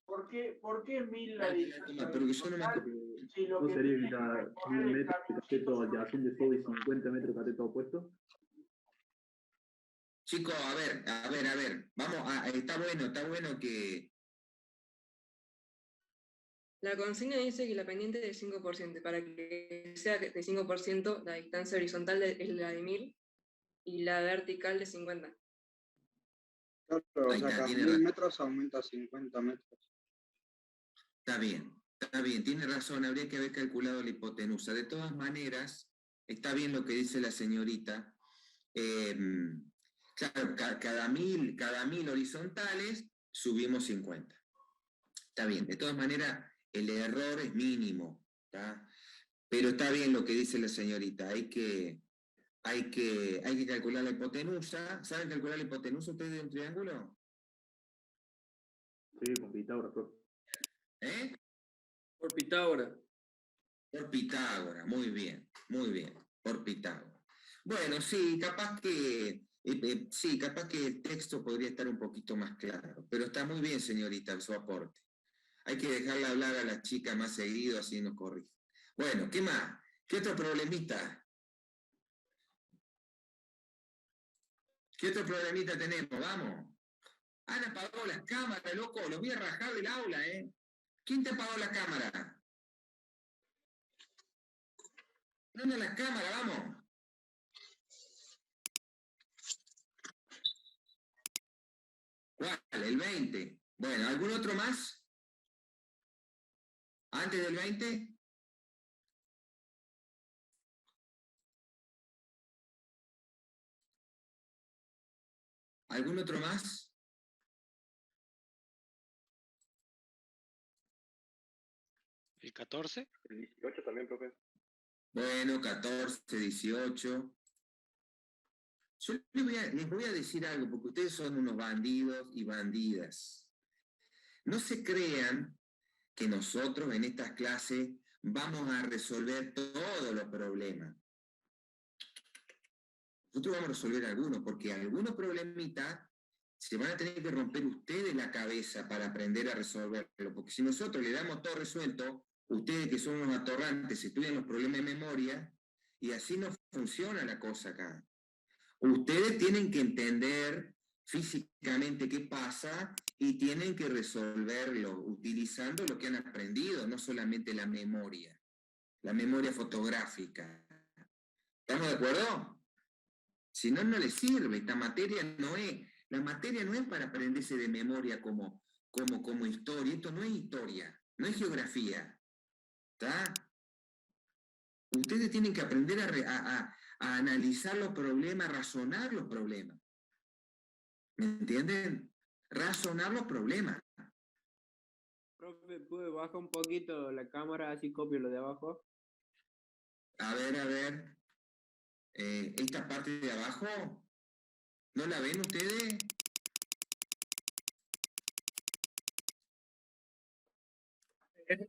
¿Por qué 1000 la distancia? Pero que yo no me horizontal? acuerdo. Si lo ¿No que sería tiene que que cada recorrer 1000 el metros de cateto adyacente todo y 50 metros de cateto opuesto? Chicos, a ver, vamos está bueno que... La consigna dice que la pendiente es del 5%, para que sea de 5%, la distancia horizontal es la de 1000 y la vertical de 50. Claro, o Ahí sea, está, cada tiene 1000 razón. metros aumenta 50 metros. Está bien, tiene razón, habría que haber calculado la hipotenusa. De todas maneras, está bien lo que dice la señorita. Claro, cada mil horizontales subimos 50. Está bien, de todas maneras, el error es mínimo, ¿tá? Pero está bien lo que dice la señorita, hay que calcular la hipotenusa. ¿Saben calcular la hipotenusa ustedes de un triángulo? Sí, con Pitágoras, profe. ¿Eh? Por Pitágoras. Por Pitágoras, muy bien, por Pitágoras. Bueno, sí, capaz que el texto podría estar un poquito más claro, pero está muy bien, señorita, su aporte. Hay que dejarla hablar a la chica más seguido, así nos corrige. Bueno, ¿qué más? ¿Qué otro problemita? ¿Qué otro problemita tenemos? Vamos. Han apagado las cámaras, loco, los voy a rajar del aula, ¿eh? ¿Quién te apagó la cámara? Prende la cámara, vamos. ¿Cuál? El 20. Bueno, ¿algún otro más? ¿Antes del 20? ¿Algún otro más? ¿El 14? El 18 también, profe. Bueno, 14, 18. Yo les voy a decir algo, porque ustedes son unos bandidos y bandidas. No se crean que nosotros en estas clases vamos a resolver todos los problemas. Nosotros vamos a resolver algunos, porque algunos problemitas se van a tener que romper ustedes la cabeza para aprender a resolverlo, porque si nosotros le damos todo resuelto, ustedes que son unos atorrantes estudian los problemas de memoria, y así no funciona la cosa acá. Ustedes tienen que entender físicamente qué pasa y tienen que resolverlo utilizando lo que han aprendido, no solamente la memoria fotográfica. ¿Estamos de acuerdo? Si no, no les sirve. Esta materia no es, la materia no es para aprenderse de memoria como historia. Esto no es historia, no es geografía. ¿Está? Ustedes tienen que aprender a analizar los problemas, razonar los problemas. ¿Me entienden? Razonar los problemas. Profe, ¿puede bajar un poquito la cámara así copio lo de abajo? A ver. Esta parte de abajo, ¿no la ven ustedes?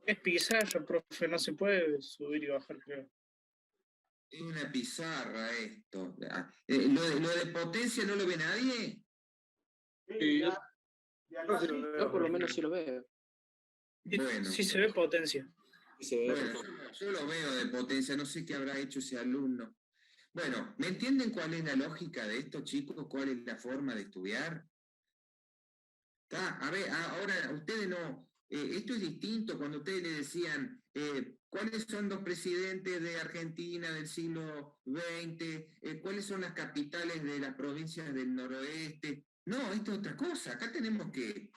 Es pizarra, profe, no se puede subir y bajar, creo. Es una pizarra esto. ¿Lo de potencia no lo ve nadie? Sí, Sí, ya, yo sí lo sí. veo. Yo por lo menos sí lo veo. Bueno. Sí se ve potencia. Bueno, yo lo veo de potencia, no sé qué habrá hecho ese alumno. Bueno, ¿me entienden cuál es la lógica de esto, chicos? ¿Cuál es la forma de estudiar? A ver, ahora, ustedes no, esto es distinto cuando ustedes le decían, ¿cuáles son los presidentes de Argentina del siglo XX? ¿Cuáles son las capitales de las provincias del noroeste? No, esto es otra cosa. Acá tenemos que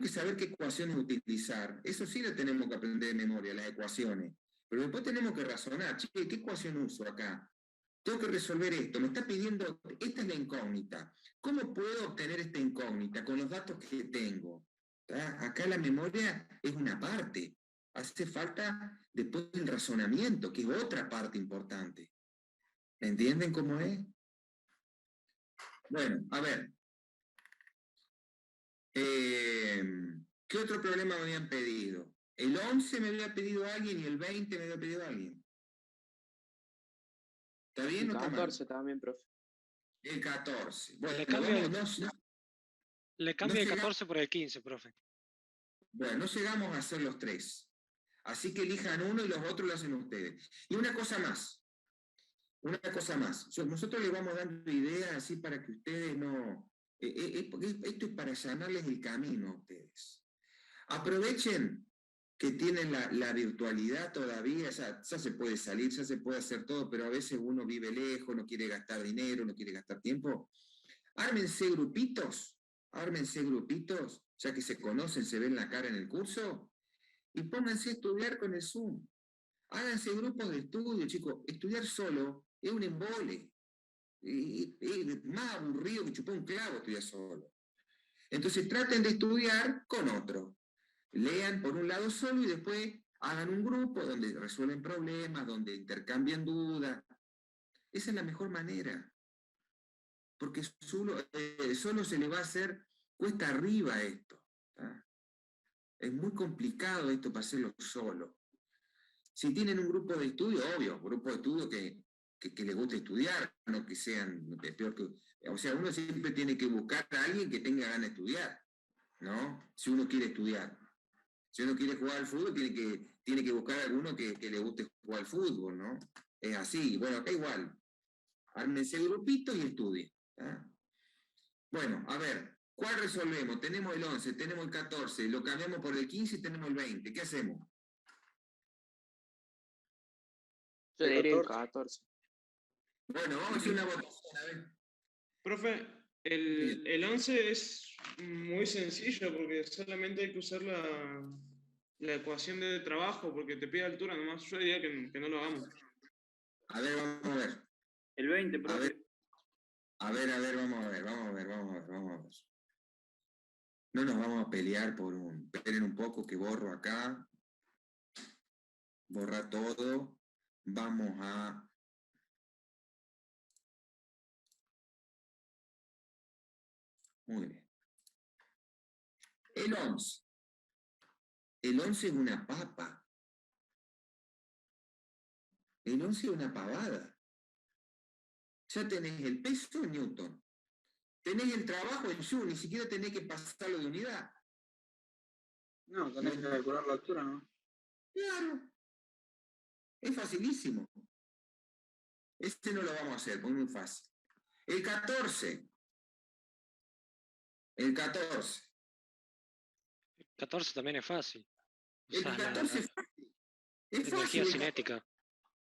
saber qué ecuaciones utilizar. Eso sí lo tenemos que aprender de memoria, las ecuaciones. Pero después tenemos que razonar, che, ¿qué ecuación uso acá? Tengo que resolver esto, me está pidiendo, esta es la incógnita. ¿Cómo puedo obtener esta incógnita con los datos que tengo? Acá la memoria es una parte. Hace falta después el razonamiento, que es otra parte importante. ¿Me entienden cómo es? Bueno, a ver. ¿Qué otro problema me habían pedido? El 11 me había pedido alguien y el 20 me había pedido alguien. ¿Está bien o está mal? El 14 también, profe. El 14. Bueno, le cambio el 14 por el 15, profe. Bueno, no llegamos a hacer los 3. Así que elijan uno y los otros lo hacen ustedes. Y una cosa más. Nosotros les vamos dando ideas así para que ustedes no... esto es para allanarles el camino a ustedes. Aprovechen que tienen la virtualidad todavía, ya se puede salir, ya se puede hacer todo, pero a veces uno vive lejos, no quiere gastar dinero, no quiere gastar tiempo. Ármense grupitos, ya que se conocen, se ven la cara en el curso, y pónganse a estudiar con el Zoom. Háganse grupos de estudio, chicos. Estudiar solo es un embole. Es más aburrido que chupar un clavo estudiar solo. Entonces traten de estudiar con otro. Lean por un lado solo y después hagan un grupo donde resuelven problemas, donde intercambian dudas. Esa es la mejor manera. Porque solo se le va a hacer cuesta arriba esto. ¿tá? Es muy complicado esto para hacerlo solo. Si tienen un grupo de estudio, obvio, grupo de estudio que les guste estudiar, no que sean peor que... O sea, uno siempre tiene que buscar a alguien que tenga ganas de estudiar, ¿no? Si uno quiere estudiar. Si uno quiere jugar al fútbol, tiene que buscar a alguno que le guste jugar al fútbol, ¿no? Es así. Bueno, acá igual. Ármense grupito y estudien. ¿tá? Bueno, a ver, ¿cuál resolvemos? Tenemos el 11, tenemos el 14, lo cambiamos por el 15 y tenemos el 20. ¿Qué hacemos? Yo diría el 14. Bueno, vamos a hacer una votación, a ver. Profe, el 11 es muy sencillo porque solamente hay que usar la ecuación de trabajo porque te pide altura nomás. Yo diría que no lo hagamos. A ver, vamos a ver. El 20, profe. A ver, vamos a ver. No nos vamos a pelear por un... Esperen un poco que borro acá. Borra todo. Vamos a... Muy bien. El 11. El 11 es una papa. El 11 es una pavada. Ya tenés el peso en Newton. Tenés el trabajo en Joule, ni siquiera tenés que pasarlo de unidad. No, tenés que calcular la altura, ¿no? Claro. Es facilísimo. Este no lo vamos a hacer, porque es muy fácil. El 14. El 14. El 14 también es fácil. El 14 es fácil. Es energía fácil. cinética.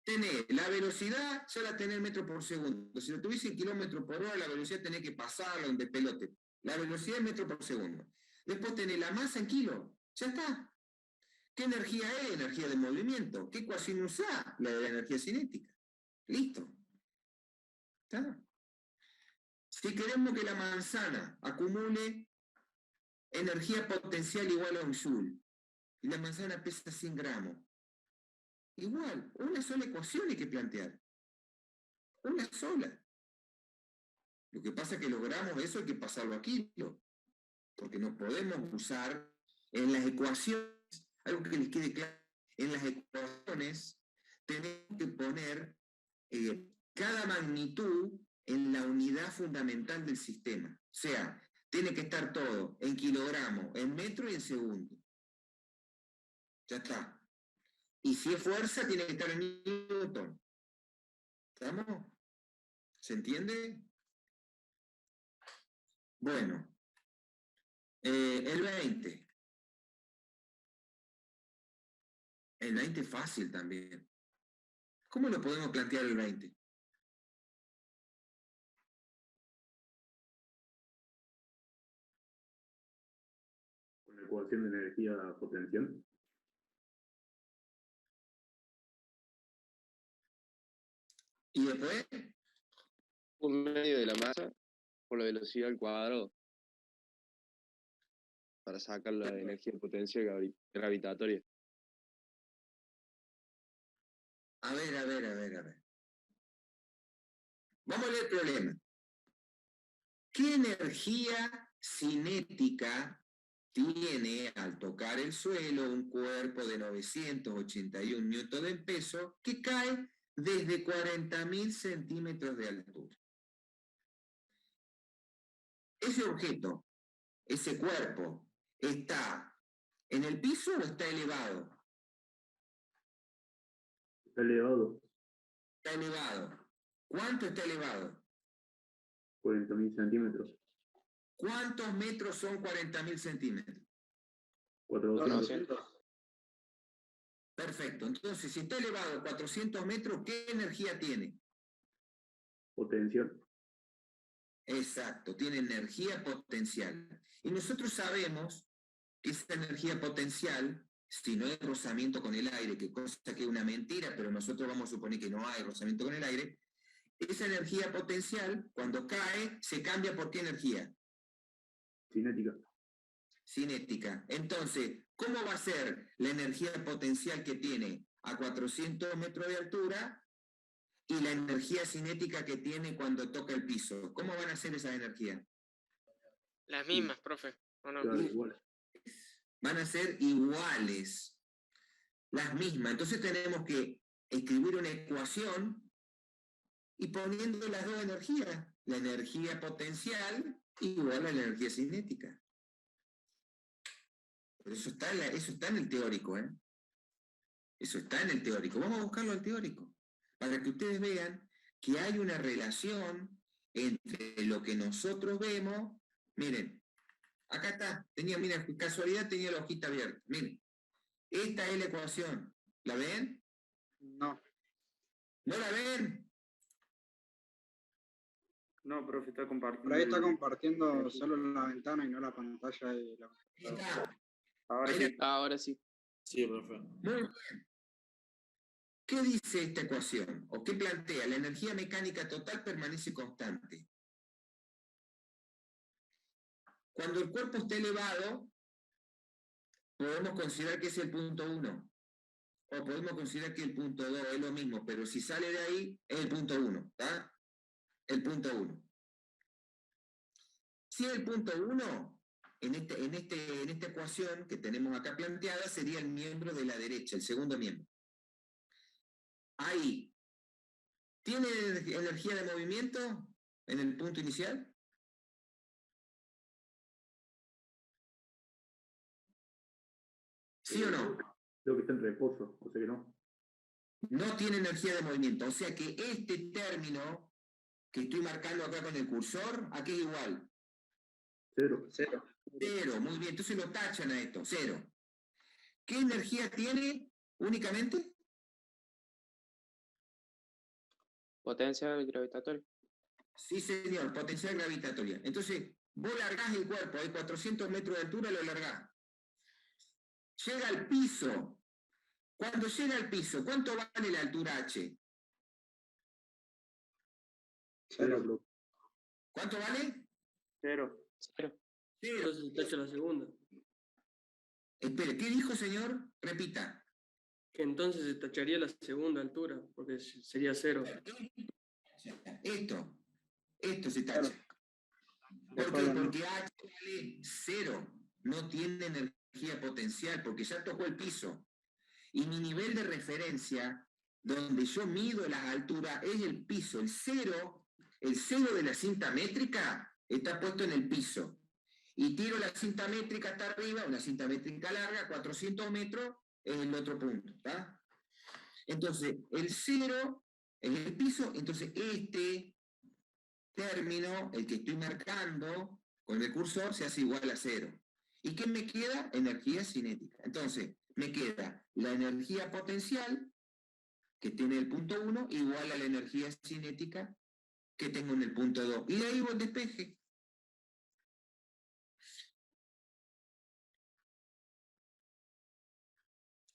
Tenés la velocidad, ya la tenés metros por segundo. Si lo tuviese en kilómetros por hora, la velocidad tenés que pasarlo en pelote. La velocidad es metros por segundo. Después tenés la masa en kilos. Ya está. ¿Qué energía es? Energía de movimiento. ¿Qué ecuación usás? La de la energía cinética. Listo. ¿Está? Si queremos que la manzana acumule energía potencial igual a un joule, y la manzana pesa 100 gramos, igual, una sola ecuación hay que plantear. Una sola. Lo que pasa es que logramos eso, hay que pasarlo a kilo. Porque no podemos usar en las ecuaciones, algo que les quede claro, en las ecuaciones tenemos que poner cada magnitud en la unidad fundamental del sistema. O sea, tiene que estar todo en kilogramos, en metro y en segundo. Ya está. Y si es fuerza, tiene que estar en Newton. ¿Estamos? ¿Se entiende? Bueno. El 20. El 20 es fácil también. ¿Cómo lo podemos plantear el 20? Con la ecuación de energía potencial. ¿Y después? Por medio de la masa, por la velocidad al cuadrado, para sacar la energía potencial gravitatoria. A ver. Vamos a leer el problema. ¿Qué energía cinética tiene al tocar el suelo un cuerpo de 981 newton de peso que cae desde 40.000 centímetros de altura? Ese objeto, ese cuerpo, ¿está en el piso o está elevado? Está elevado. Está elevado. ¿Cuánto está elevado? 40.000 centímetros. ¿Cuántos metros son 40.000 centímetros? 400. Perfecto. Entonces, si está elevado a 400 metros, ¿qué energía tiene? Potencial. Exacto, tiene energía potencial. Y nosotros sabemos que esa energía potencial, si no hay rozamiento con el aire, que cosa que es una mentira, pero nosotros vamos a suponer que no hay rozamiento con el aire, esa energía potencial, cuando cae, se cambia por ¿qué energía? Cinética. Cinética. Entonces, ¿cómo va a ser la energía potencial que tiene a 400 metros de altura y la energía cinética que tiene cuando toca el piso? ¿Cómo van a ser esas energías? Las mismas, profe. ¿O no? Claro, igual. Van a ser iguales. Las mismas. Entonces tenemos que escribir una ecuación y poniendo las dos energías. La energía potencial igual a la energía cinética. Pero eso está en el teórico, ¿eh? Eso está en el teórico. Vamos a buscarlo al teórico, para que ustedes vean que hay una relación entre lo que nosotros vemos. Miren, acá está, mira, casualidad tenía la hojita abierta. Miren, esta es la ecuación. ¿La ven? No. ¿No la ven? No, profe, está compartiendo. Por ahí está compartiendo solo la ventana y no la pantalla de la Está. Ahora sí. Sí, profe. Muy bien. ¿Qué dice esta ecuación? ¿O qué plantea? La energía mecánica total permanece constante. Cuando el cuerpo esté elevado, podemos considerar que es el punto 1. O podemos considerar que el punto 2 es lo mismo, pero si sale de ahí, es el punto 1. ¿Está? El punto 1. Si es el punto 1, en esta ecuación que tenemos acá planteada, sería el miembro de la derecha, el segundo miembro. Ahí, ¿tiene energía de movimiento en el punto inicial? ¿Sí o no? Creo que está en reposo, o sea que no. No tiene energía de movimiento, o sea que este término que estoy marcando acá con el cursor, ¿a qué es igual? 0. 0, muy bien, entonces lo tachan a esto, 0. ¿Qué energía tiene únicamente? Potencial gravitatorio. Sí, señor, potencial gravitatoria. Entonces, vos largás el cuerpo, hay 400 metros de altura, lo largás. Llega al piso. Cuando llega al piso, ¿cuánto vale la altura H? 0. ¿Cuánto vale? 0. 0. Entonces tacha la segunda. Espere, ¿qué dijo, señor? Repita. Que entonces se tacharía la segunda altura, porque sería 0. Esto se tacha. ¿Por qué? Porque H vale 0. No tiene energía potencial, porque ya tocó el piso. Y mi nivel de referencia, donde yo mido las alturas, es el piso. El cero de la cinta métrica está puesto en el piso. Y tiro la cinta métrica hasta arriba, una cinta métrica larga, 400 metros, es el otro punto, ¿está? Entonces, el 0 es el piso, entonces este término, el que estoy marcando con el cursor, se hace igual a 0. ¿Y qué me queda? Energía cinética. Entonces, me queda la energía potencial, que tiene el punto 1, igual a la energía cinética que tengo en el punto 2. Y de ahí va el despeje.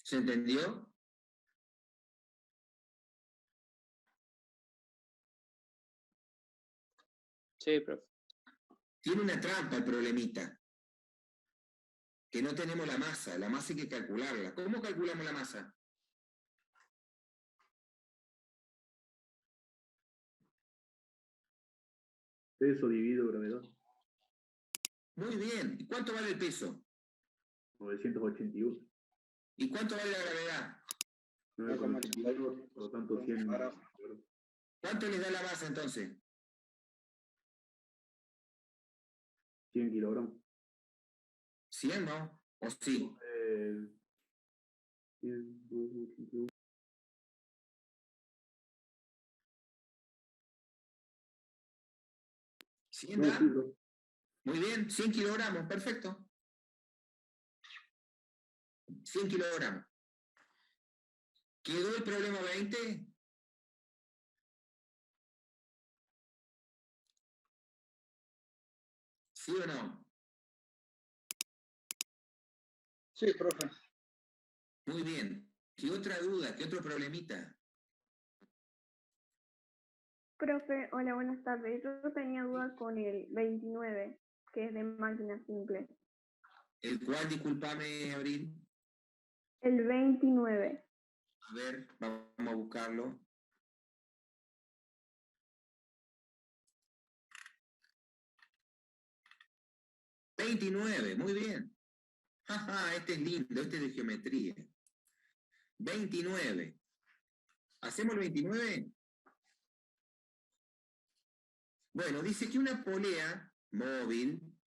¿Se entendió? Sí, profe. Tiene una trampa el problemita. Que no tenemos la masa hay que calcularla. ¿Cómo calculamos la masa? Peso dividido gravedad. Muy bien. ¿Y cuánto vale el peso? 981. ¿Y cuánto vale la gravedad? 9,82, por lo tanto 100. ¿Cuánto les da la masa entonces? 100 kilogramos. 100, ¿no? ¿O sí? 100 da. Muy bien, 100 kilogramos, perfecto. 100 kilogramos. ¿Quedó el problema 20? ¿Sí o no? Sí, profe. Muy bien. ¿Qué otra duda? ¿Qué otro problemita? Profe, hola, buenas tardes. Yo tenía duda con el 29, que es de máquina simple. ¿El cual, discúlpame, Abril? El 29. A ver, vamos a buscarlo. ¡29! Muy bien. Ajá, este es lindo, este es de geometría. 29. ¿Hacemos el 29? Bueno, dice que una polea móvil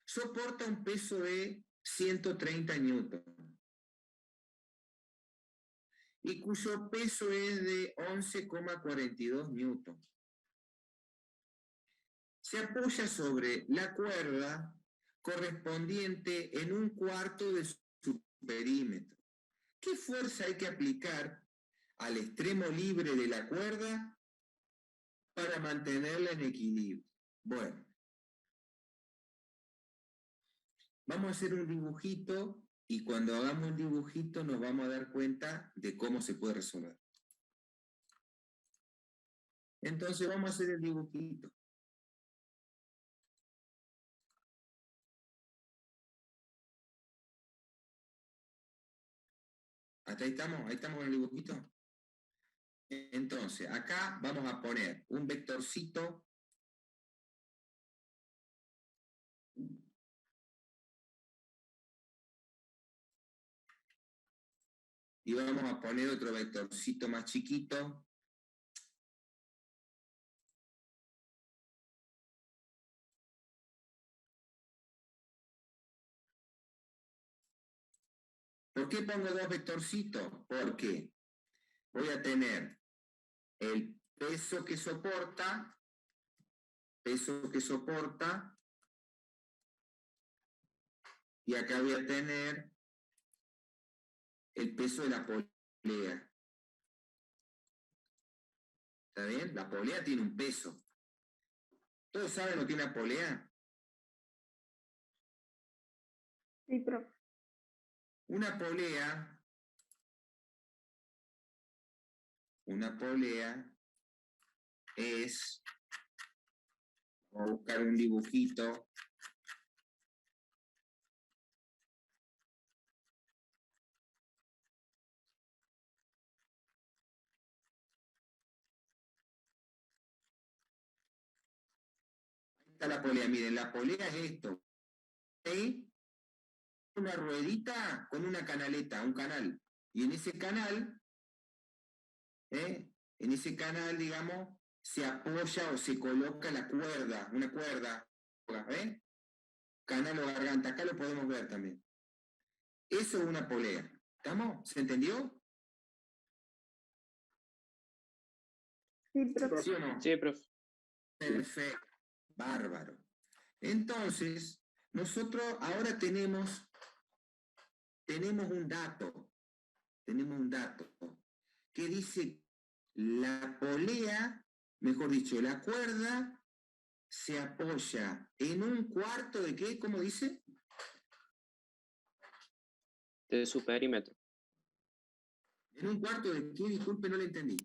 soporta un peso de 130 newtons y cuyo peso es de 11,42 newtons. Se apoya sobre la cuerda correspondiente en un cuarto de su perímetro. ¿Qué fuerza hay que aplicar al extremo libre de la cuerda para mantenerla en equilibrio? Bueno, vamos a hacer un dibujito y cuando hagamos el dibujito nos vamos a dar cuenta de cómo se puede resolver. Entonces vamos a hacer el dibujito. ¿Hasta ahí estamos con el dibujito? Entonces, acá vamos a poner un vectorcito y vamos a poner otro vectorcito más chiquito. ¿Por qué pongo dos vectorcitos? Porque voy a tener el peso que soporta, y acá voy a tener el peso de la polea. ¿Está bien? La polea tiene un peso. ¿Todos saben lo que es una polea? Sí, profe. Una polea es, vamos a buscar un dibujito. Ahí está la polea, miren, la polea es esto. Ahí, una ruedita con una canaleta, un canal. Y en ese canal, digamos, se apoya o se coloca la cuerda, una cuerda, ¿eh? Canal o garganta, acá lo podemos ver también. Eso es una polea. ¿Estamos? ¿Se entendió? Sí, profe. ¿Sí o no? Sí, profe. Perfecto. Bárbaro. Entonces, nosotros ahora tenemos un dato. Tenemos un dato que dice la polea, mejor dicho, la cuerda se apoya en un cuarto de ¿qué? ¿Cómo dice? De su perímetro. En un cuarto de ¿qué? Disculpe, no le entendí.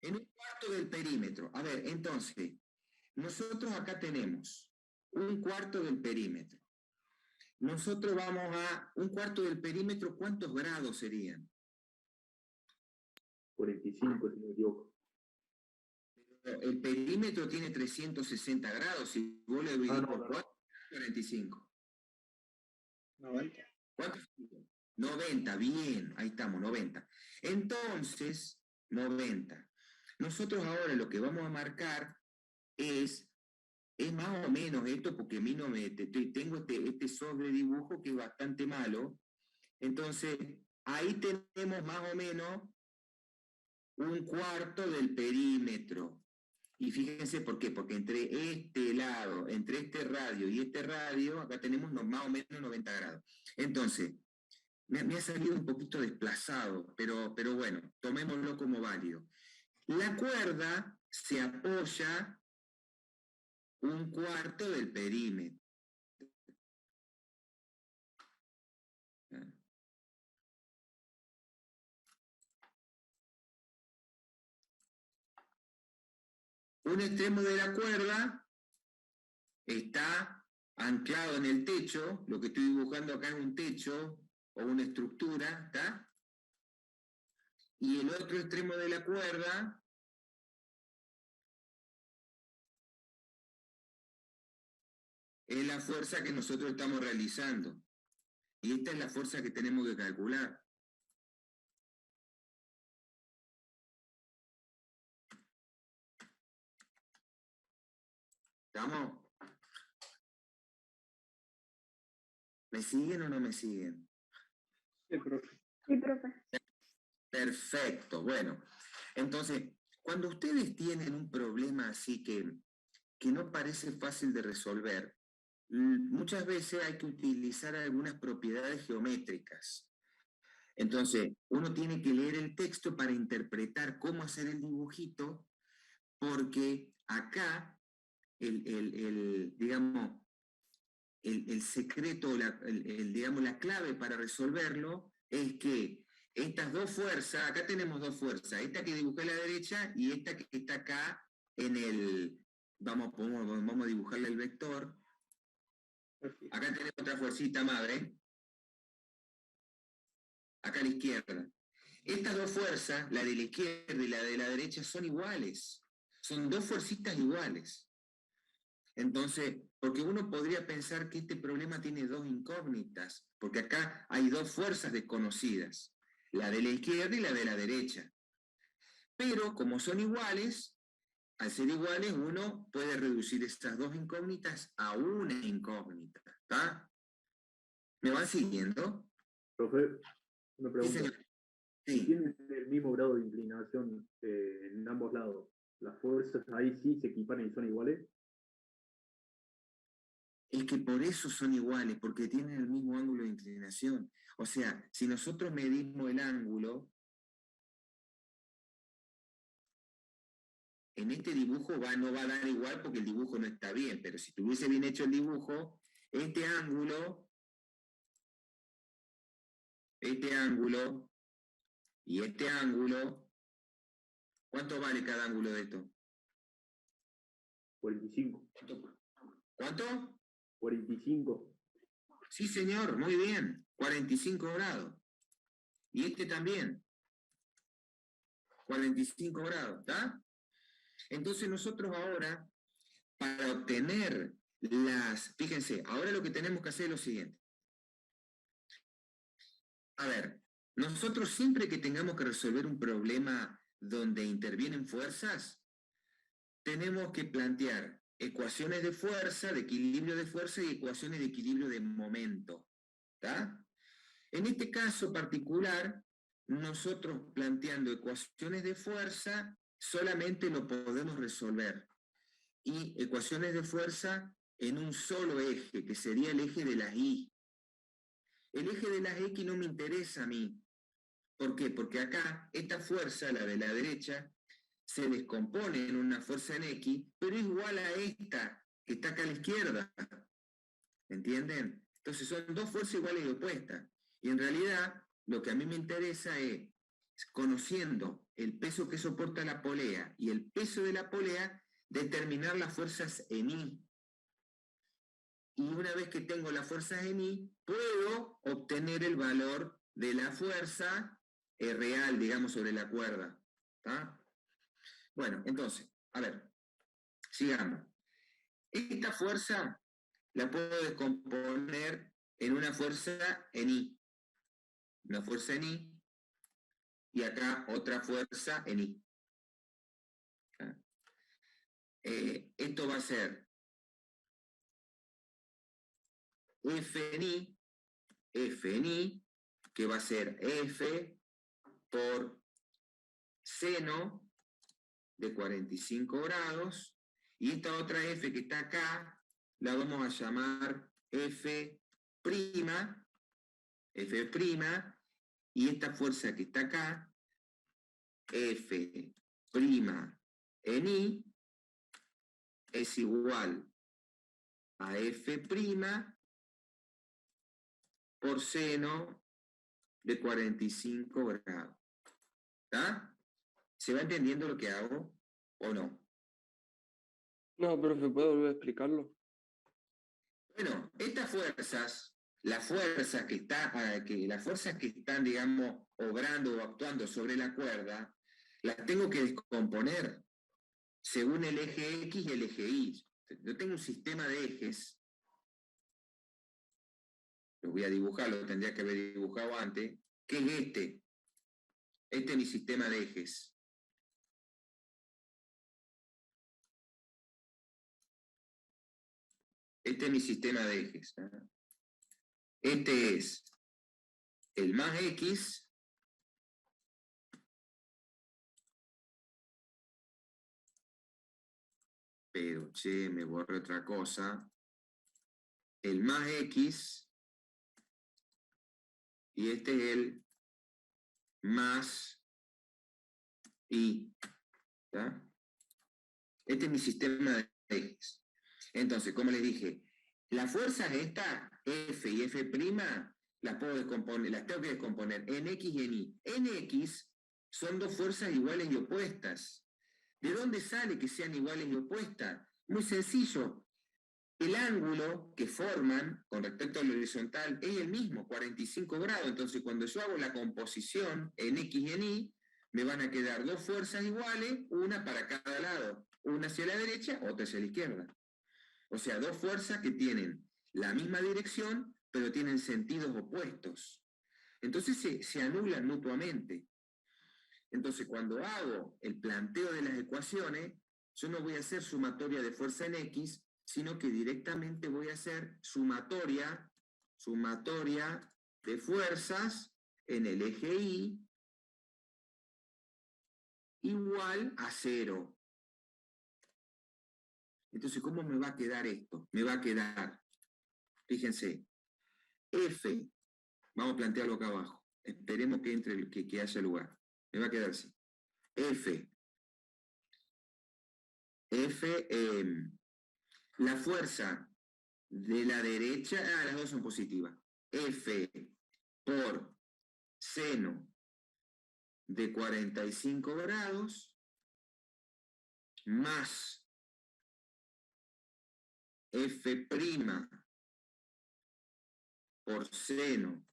En un cuarto del perímetro. A ver, entonces, nosotros acá tenemos un cuarto del perímetro. Nosotros vamos a un cuarto del perímetro, ¿cuántos grados serían? 45, si no me equivoco. El perímetro tiene 360 grados, si vos le dividís por 4, 45. 90. ¿Cuántos? 90, bien, ahí estamos, 90. Entonces, 90. Nosotros ahora lo que vamos a marcar es más o menos esto, porque a mí no me... tengo este sobredibujo que es bastante malo. Entonces, ahí tenemos más o menos un cuarto del perímetro. Y fíjense por qué, porque entre este lado, entre este radio y este radio, acá tenemos más o menos 90 grados. Entonces, me ha salido un poquito desplazado, pero bueno, tomémoslo como válido. La cuerda se apoya un cuarto del perímetro. Un extremo de la cuerda está anclado en el techo, lo que estoy dibujando acá es un techo o una estructura, ¿está? Y el otro extremo de la cuerda es la fuerza que nosotros estamos realizando. Y esta es la fuerza que tenemos que calcular. ¿Estamos? ¿Me siguen o no me siguen? Sí, profe. Sí, profe. Perfecto, bueno. Entonces, cuando ustedes tienen un problema así que no parece fácil de resolver, muchas veces hay que utilizar algunas propiedades geométricas. Entonces, uno tiene que leer el texto para interpretar cómo hacer el dibujito, porque acá, digamos, el secreto, digamos, la clave para resolverlo es que estas dos fuerzas, acá tenemos dos fuerzas, esta que dibujé a la derecha y esta que está acá en el, vamos a dibujarle el vector. Acá tenemos otra fuercita madre, acá a la izquierda. Estas dos fuerzas, la de la izquierda y la de la derecha, son iguales, son dos fuercitas iguales. Entonces, porque uno podría pensar que este problema tiene dos incógnitas, porque acá hay dos fuerzas desconocidas, la de la izquierda y la de la derecha. Pero como son iguales, al ser iguales, uno puede reducir estas dos incógnitas a una incógnita. ¿Está? ¿Me van siguiendo? Profe, una pregunta. Sí, señor. Si Sí. tienen el mismo grado de inclinación en ambos lados, ¿las fuerzas ahí sí se equiparan y son iguales? Es que por eso son iguales, porque tienen el mismo ángulo de inclinación. O sea, si nosotros medimos el ángulo, en este dibujo no va a dar igual porque el dibujo no está bien, pero si tuviese bien hecho el dibujo, este ángulo y este ángulo, ¿cuánto vale cada ángulo de esto? 45. ¿Cuánto? 45. Sí, señor, muy bien, 45 grados. Y este también, 45 grados, ¿está? Entonces nosotros ahora, para obtener fíjense, ahora lo que tenemos que hacer es lo siguiente. A ver, nosotros siempre que tengamos que resolver un problema donde intervienen fuerzas, tenemos que plantear ecuaciones de fuerza, de equilibrio de fuerza y ecuaciones de equilibrio de momento. ¿Está? En este caso particular, nosotros planteando ecuaciones de fuerza, solamente lo podemos resolver. Y ecuaciones de fuerza en un solo eje, que sería el eje de las Y. El eje de las X no me interesa a mí. ¿Por qué? Porque acá, esta fuerza, la de la derecha, se descompone en una fuerza en X, pero es igual a esta, que está acá a la izquierda. ¿Entienden? Entonces son dos fuerzas iguales y opuestas. Y en realidad, lo que a mí me interesa es, conociendo el peso que soporta la polea y el peso de la polea, determinar las fuerzas en Y. Y una vez que tengo las fuerzas en Y, puedo obtener el valor de la fuerza real, digamos, sobre la cuerda. ¿Está? Bueno, entonces, a ver, sigamos. Esta fuerza la puedo descomponer en una fuerza en Y. Una fuerza en Y. Y acá otra fuerza en Y. Esto va a ser F en Y, que va a ser F por seno de 45 grados, y esta otra F que está acá, la vamos a llamar F', y esta fuerza que está acá, F' en Y, es igual a F' por seno de 45 grados. ¿Está? ¿Se va entendiendo lo que hago o no? No, profe, ¿puedo volver a explicarlo? Bueno, estas fuerzas, las fuerzas que están, digamos, obrando o actuando sobre la cuerda, las tengo que descomponer según el eje X y el eje Y. Yo tengo un sistema de ejes, lo voy a dibujar, lo tendría que haber dibujado antes, que es este. Este es mi sistema de ejes. Este es mi sistema de ejes. Este es el más X, pero, che, me borré otra cosa. El más X, y este es el más Y. ¿Está? Este es mi sistema de ejes. Entonces, como les dije, las fuerzas estas, F y F', las puedo descomponer, las tengo que descomponer en X y en Y. En X son dos fuerzas iguales y opuestas. ¿De dónde sale que sean iguales y opuestas? Muy sencillo. El ángulo que forman con respecto al horizontal es el mismo, 45 grados. Entonces, cuando yo hago la composición en X y en Y, me van a quedar dos fuerzas iguales, una para cada lado. Una hacia la derecha, otra hacia la izquierda. O sea, dos fuerzas que tienen la misma dirección, pero tienen sentidos opuestos. Entonces se anulan mutuamente. Entonces, cuando hago el planteo de las ecuaciones, yo no voy a hacer sumatoria de fuerza en X, sino que directamente voy a hacer sumatoria de fuerzas en el eje Y igual a 0. Entonces, ¿cómo me va a quedar esto? Me va a quedar, fíjense, F, vamos a plantearlo acá abajo, esperemos que entre, que haya lugar, me va a quedar así, F, la fuerza de la derecha, las dos son positivas, F por seno de 45 grados, más F' por seno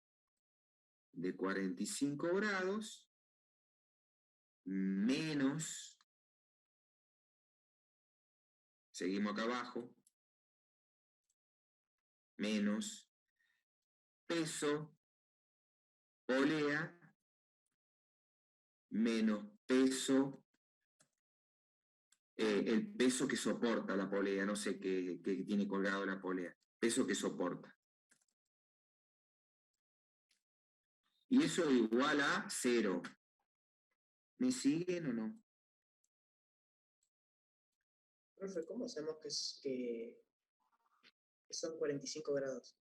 de 45 grados menos, seguimos acá abajo, menos peso polea menos peso, el peso que soporta la polea, no sé qué tiene colgado la polea, peso que soporta. Y eso igual a 0. ¿Me siguen o no? Profe, ¿cómo sabemos que son 45 grados?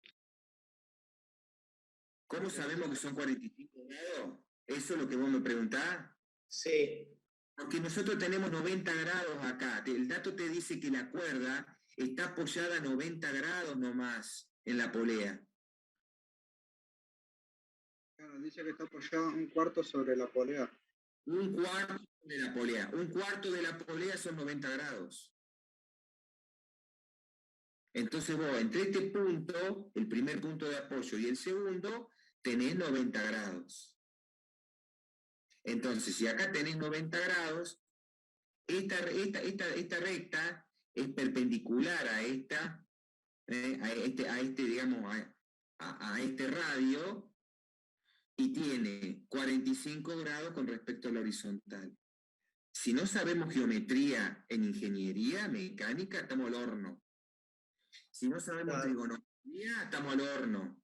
¿Cómo sabemos que son 45 grados? ¿Eso es lo que vos me preguntás? Sí. Porque nosotros tenemos 90 grados acá. El dato te dice que la cuerda está apoyada a 90 grados nomás en la polea. Claro, dice que está apoyado un cuarto sobre la polea. Un cuarto de la polea. Un cuarto de la polea son 90 grados. Entonces vos, entre este punto, el primer punto de apoyo y el segundo, tenés 90 grados. Entonces, si acá tenés 90 grados, esta recta es perpendicular a esta, a este radio, y tiene 45 grados con respecto a la horizontal. Si no sabemos geometría en ingeniería mecánica, estamos al horno. Si no sabemos trigonometría, estamos al horno.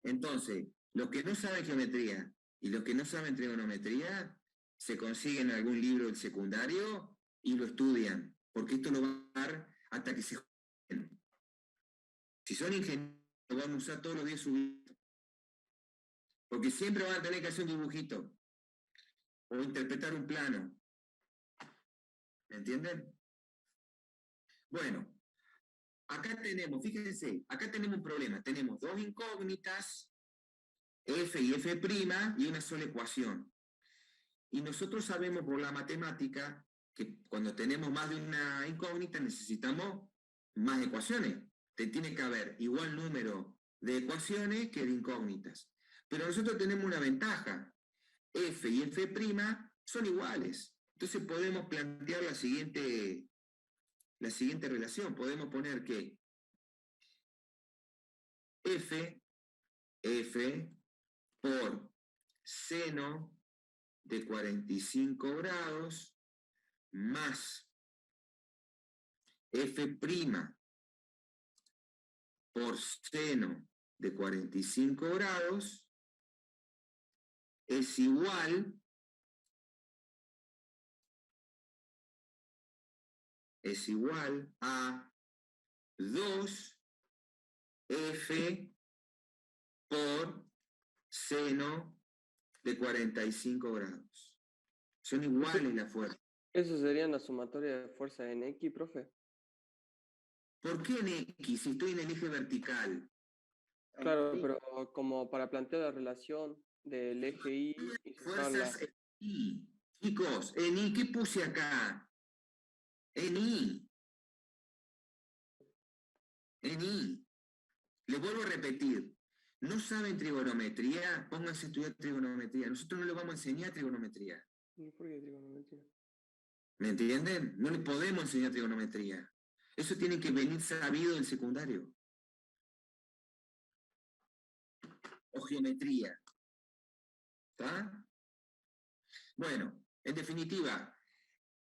Entonces, los que no saben geometría y los que no saben trigonometría, se consiguen algún libro del secundario y lo estudian, porque esto lo van a dar hasta que se jubilen. Si son ingenieros, lo van a usar todos los días su vida. Porque siempre van a tener que hacer un dibujito o interpretar un plano. ¿Me entienden? Bueno, acá tenemos, fíjense, acá tenemos un problema. Tenemos dos incógnitas, f y f' y una sola ecuación. Y nosotros sabemos por la matemática que cuando tenemos más de una incógnita necesitamos más ecuaciones. Tiene que haber igual número de ecuaciones que de incógnitas. Pero nosotros tenemos una ventaja. F y f' son iguales. Entonces podemos plantear la siguiente relación. Podemos poner que f por seno de 45 grados más f' por seno de 45 grados es igual a 2f por seno de 45 grados. Son iguales las fuerzas. ¿Eso sería la sumatoria de fuerza en X, profe? ¿Por qué en X si estoy en el eje vertical? Claro, pero como para plantear la relación del eje Y y Fuerzas en Y. Chicos, en Y, ¿qué puse acá? En Y. En Y. Les vuelvo a repetir. ¿No saben trigonometría? Pónganse a estudiar trigonometría. Nosotros no les vamos a enseñar trigonometría. ¿Por qué trigonometría? ¿Me entienden? No les podemos enseñar trigonometría. Eso tiene que venir sabido del secundario. O geometría. ¿Está? Bueno, en definitiva,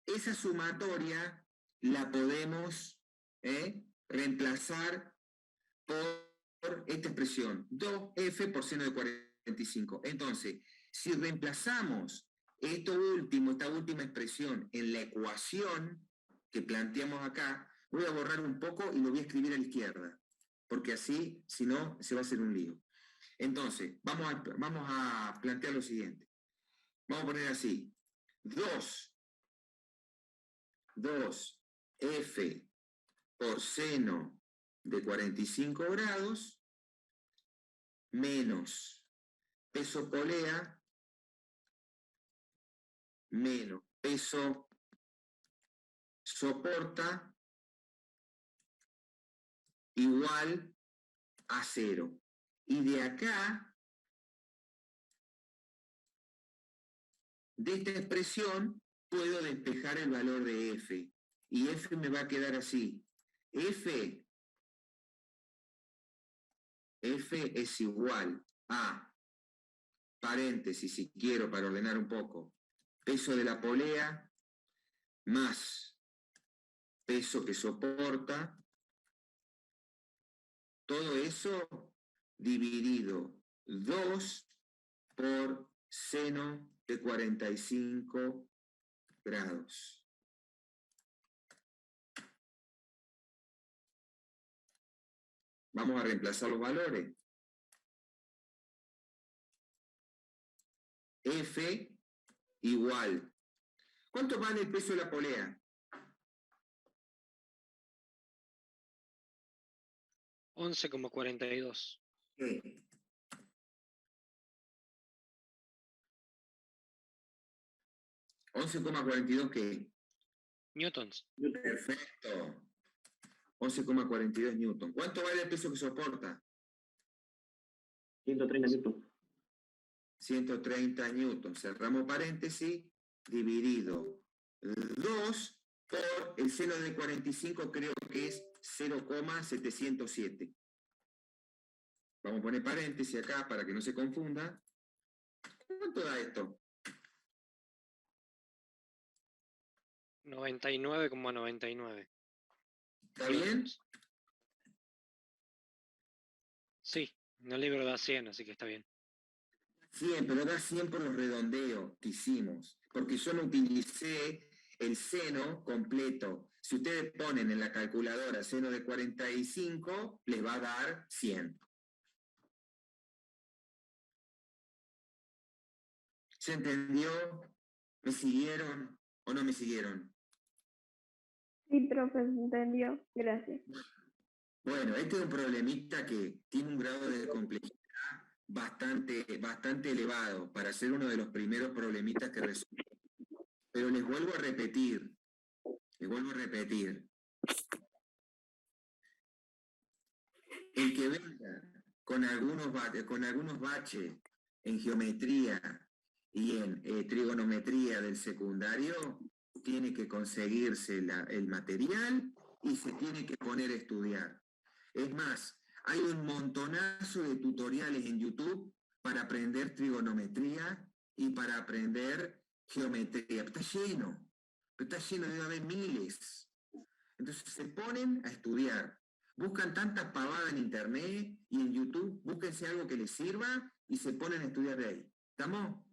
esa sumatoria la podemos reemplazar por esta expresión, 2f por seno de 45. Entonces, si reemplazamos esta última expresión en la ecuación que planteamos acá, voy a borrar un poco y lo voy a escribir a la izquierda, porque así, si no, se va a hacer un lío. Entonces, vamos a plantear lo siguiente. Vamos a poner así, 2f por seno de 45 grados menos peso polea menos peso soporta igual a 0. Y de acá, de esta expresión, puedo despejar el valor de f. Y f me va a quedar así. F es igual a, paréntesis si quiero para ordenar un poco, peso de la polea más peso que soporta, todo eso dividido 2 por seno de 45 grados. Vamos a reemplazar los valores. F igual. ¿Cuánto vale el peso de la polea? 11,42. ¿Qué? 11,42 ¿qué? Newtons. Perfecto. 11,42 newton. ¿Cuánto vale el peso que soporta? 130 newton. 130 newton. Cerramos paréntesis, dividido 2 por el seno de 45, creo que es 0,707. Vamos a poner paréntesis acá para que no se confunda. ¿Cuánto da esto? 99,99. ¿Está bien? Sí, en el libro da 100, así que está bien. 100, pero da 100 por los redondeos que hicimos, porque yo no utilicé el seno completo. Si ustedes ponen en la calculadora seno de 45, les va a dar 100. ¿Se entendió? ¿Me siguieron o no me siguieron? Sí, profe, entendió. Gracias. Bueno, este es un problemita que tiene un grado de complejidad bastante elevado para ser uno de los primeros problemitas que resuelvo. Pero les vuelvo a repetir. El que venga con algunos baches en geometría y en trigonometría del secundario, tiene que conseguirse el material y se tiene que poner a estudiar. Es más, hay un montonazo de tutoriales en YouTube para aprender trigonometría y para aprender geometría. Está lleno, debe haber miles. Entonces se ponen a estudiar. Buscan tantas pavadas en internet y en YouTube, búsquense algo que les sirva y se ponen a estudiar de ahí. ¿Estamos?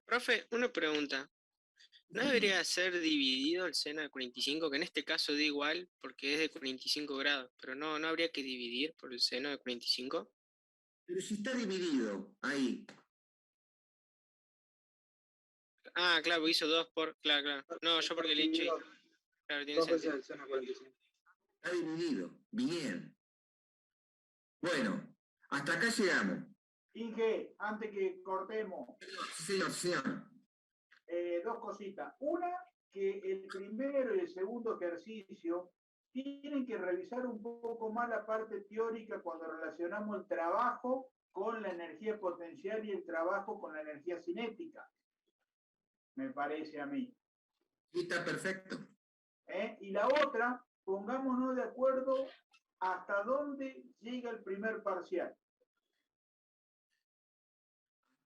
Profe, una pregunta. ¿No debería ser dividido el seno de 45, que en este caso da igual porque es de 45 grados, pero no habría que dividir por el seno de 45? Pero si está dividido, ahí. Ah, claro, hizo 2 por... Claro. No, yo porque le eché... Claro, tiene sentido. Está dividido. Bien. Bueno, hasta acá llegamos. Inge, antes que cortemos. Sí, señor. Dos cositas. Una, que el primero y el segundo ejercicio tienen que revisar un poco más la parte teórica cuando relacionamos el trabajo con la energía potencial y el trabajo con la energía cinética. Me parece a mí. Sí, está perfecto. Y la otra, pongámonos de acuerdo hasta dónde llega el primer parcial.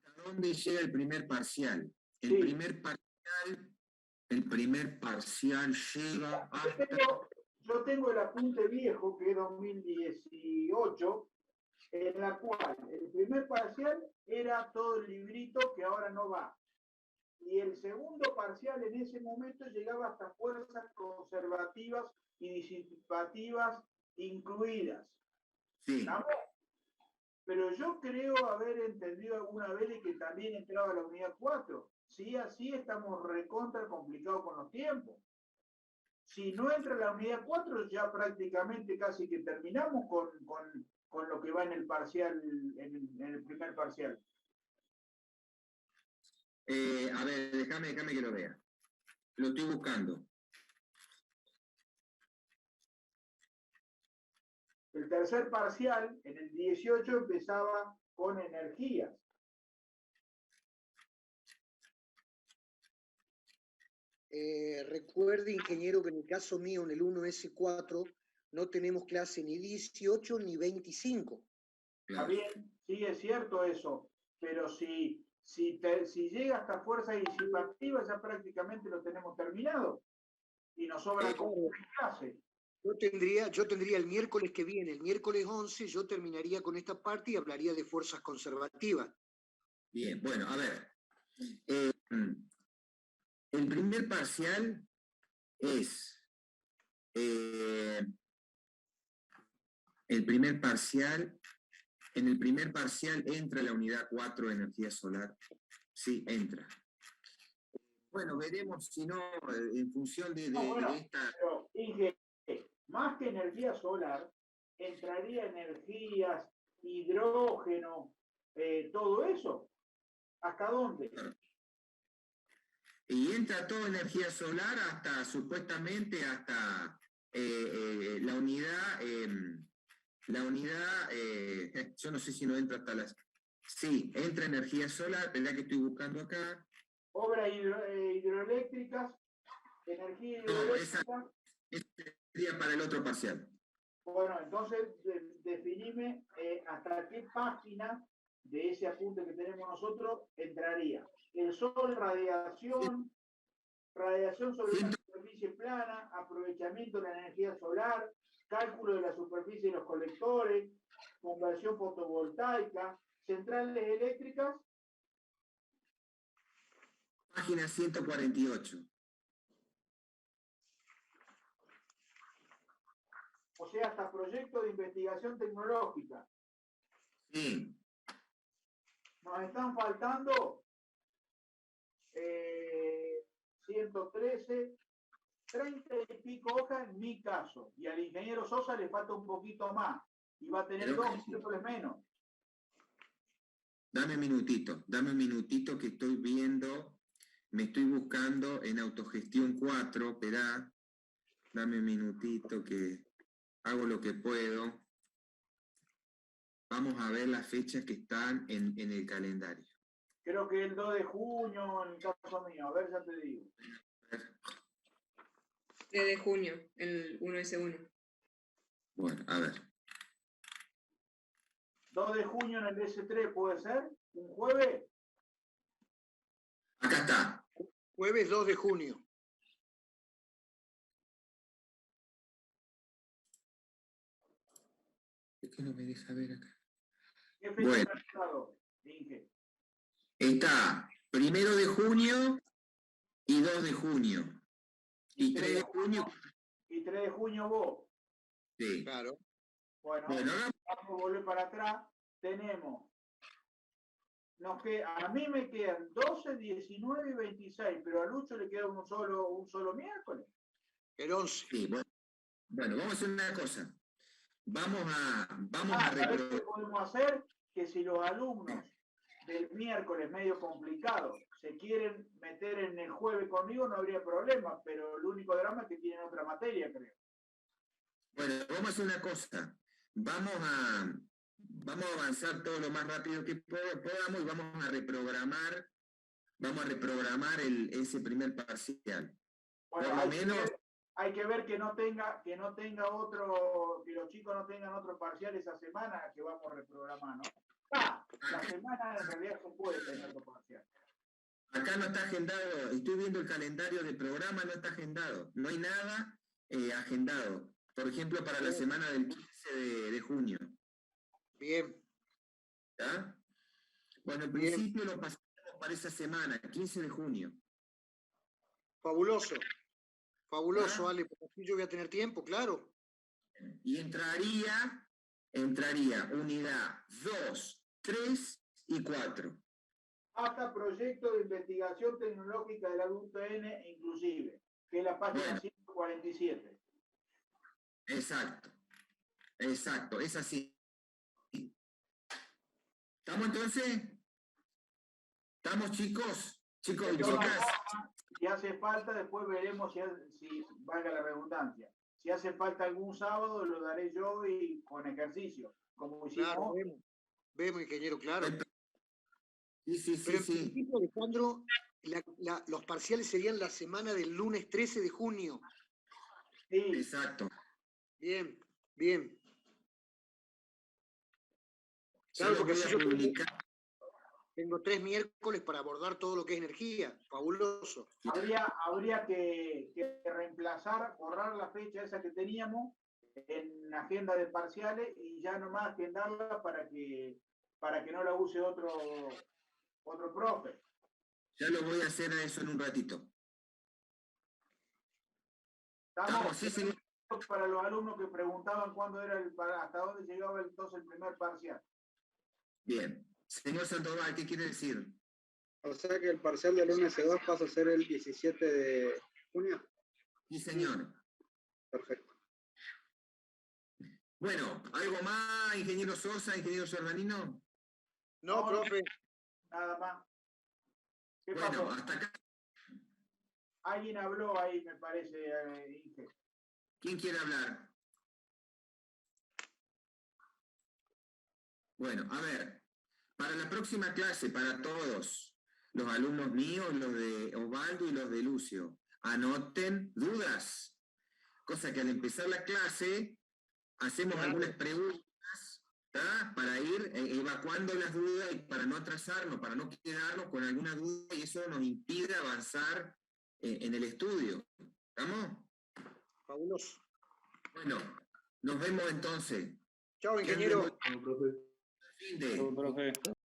¿Hasta dónde llega el primer parcial? El primer parcial llega hasta... Yo tengo el apunte viejo, que es 2018, en la cual el primer parcial era todo el librito que ahora no va. Y el segundo parcial en ese momento llegaba hasta fuerzas conservativas y disipativas incluidas. Sí. ¿Estamos? Pero yo creo haber entendido alguna vez de que también entraba la unidad 4. Sí, así estamos recontra complicados con los tiempos. Si no entra la unidad 4, ya prácticamente casi que terminamos con lo que va en el parcial, en el primer parcial. A ver, déjame que lo vea. Lo estoy buscando. El tercer parcial, en el 18, empezaba con energías. Recuerde, ingeniero, que en el caso mío, en el 1S4, no tenemos clase ni 18 ni 25. Está bien, sí, es cierto eso, pero si llega hasta fuerza disipativa, ya prácticamente lo tenemos terminado. Y nos sobra como clase. Yo tendría el miércoles que viene, el miércoles 11, yo terminaría con esta parte y hablaría de fuerzas conservativas. Bien, bueno, a ver. El primer parcial es... en el primer parcial entra la unidad 4 de energía solar. Sí, entra. Bueno, veremos si no, en función de esta... Pero, Inge, más que energía solar, entraría energías, hidrógeno, todo eso. ¿Hasta dónde? Y entra toda energía solar hasta, supuestamente, hasta la unidad, yo no sé si no entra hasta las... Sí, entra energía solar, ¿verdad que estoy buscando acá? Obras hidroeléctricas, energía hidroeléctrica. No, esa sería para el otro parcial. Bueno, entonces definime hasta qué página de ese apunte que tenemos nosotros entraría. El sol, radiación sobre una superficie plana, aprovechamiento de la energía solar, cálculo de la superficie de los colectores, conversión fotovoltaica, centrales eléctricas. Página 148. O sea, hasta proyecto de investigación tecnológica. Sí. Nos están faltando 113, 30 y pico hojas en mi caso. Y al ingeniero Sosa le falta un poquito más. Y va a tener 2 miércoles menos. Dame un minutito que estoy viendo, me estoy buscando en autogestión 4, esperá, dame un minutito que hago lo que puedo. Vamos a ver las fechas que están en el calendario. Creo que el 2 de junio, en el caso mío, a ver, ya te digo. 3 de junio, el 1S1. Bueno, a ver. 2 de junio en el S3, ¿puede ser? ¿Un jueves? Acá está. Jueves 2 de junio. ¿Por qué no me deja ver acá? ¿Qué fecha Bueno. ha estado, Inge? Está 1 de junio y 2 de junio. Y 3 de junio. Y 3 de junio vos. Sí. Claro. Bueno, vamos a volver para atrás. Tenemos. A mí me quedan 12, 19 y 26, pero a Lucho le queda un solo miércoles. El 11. Sí, bueno, vamos a hacer una cosa. Vamos a ¿Sabés qué podemos hacer? Que si los alumnos del miércoles medio complicado se quieren meter en el jueves conmigo, no habría problema, pero el único drama es que tienen otra materia, creo. Bueno, vamos a hacer una cosa. Vamos a avanzar todo lo más rápido que podamos y vamos a reprogramar ese primer parcial. Bueno, por lo menos... hay que ver que no tenga otro, que los chicos no tengan otro parcial esa semana que vamos a reprogramar, ¿no? La semana en realidad se puede tener otro parcial. Acá no está agendado, estoy viendo el calendario del programa, no está agendado. No hay nada agendado. Por ejemplo, para la semana del 15 de junio. Bien. ¿Ya? Bueno, en Bien. principio lo pasamos para esa semana, el 15 de junio. Fabuloso. Fabuloso, Ale, porque así yo voy a tener tiempo, claro. Y entraría unidad 2, 3 y 4. Hasta proyecto de investigación tecnológica del adulto N inclusive, que es la página 147. Exacto, es así. ¿Estamos entonces? ¿Estamos chicos? Chicos y chicas. Si hace falta, después veremos si valga la redundancia. Si hace falta algún sábado, lo daré yo y con ejercicio, como hicimos. Claro, vemos, ingeniero, claro. Sí. Pero en principio, Alejandro, los parciales serían la semana del lunes 13 de junio. Sí. Exacto. Bien. Claro, Yo porque voy a publicar. Tengo 3 miércoles para abordar todo lo que es energía. Fabuloso. Habría que reemplazar, borrar la fecha esa que teníamos en agenda de parciales y ya nomás agendarla para que no la use otro profe. Ya lo voy a hacer a eso en un ratito. Estamos Sí, señor. para los alumnos que preguntaban cuándo era hasta dónde llegaba entonces el primer parcial. Bien. Señor Sandoval, ¿qué quiere decir? O sea que el parcial del lunes 2 pasa a ser el 17 de junio. Sí, señor. Perfecto. Bueno, ¿algo más, ingeniero Sosa, ingeniero Giordannino? No, profe. Nada más. ¿Qué Bueno, pasó? hasta acá. Alguien habló ahí, me parece, Inge. ¿Quién quiere hablar? Bueno, a ver, para la próxima clase, para todos, los alumnos míos, los de Osvaldo y los de Lucio, anoten dudas. Cosa que al empezar la clase, hacemos algunas preguntas, ¿tá? Para ir evacuando las dudas y para no atrasarnos, para no quedarnos con alguna duda y eso nos impide avanzar en el estudio. ¿Estamos? Fabuloso. Bueno, nos vemos entonces. Chao, ingeniero. Fin de. Profe.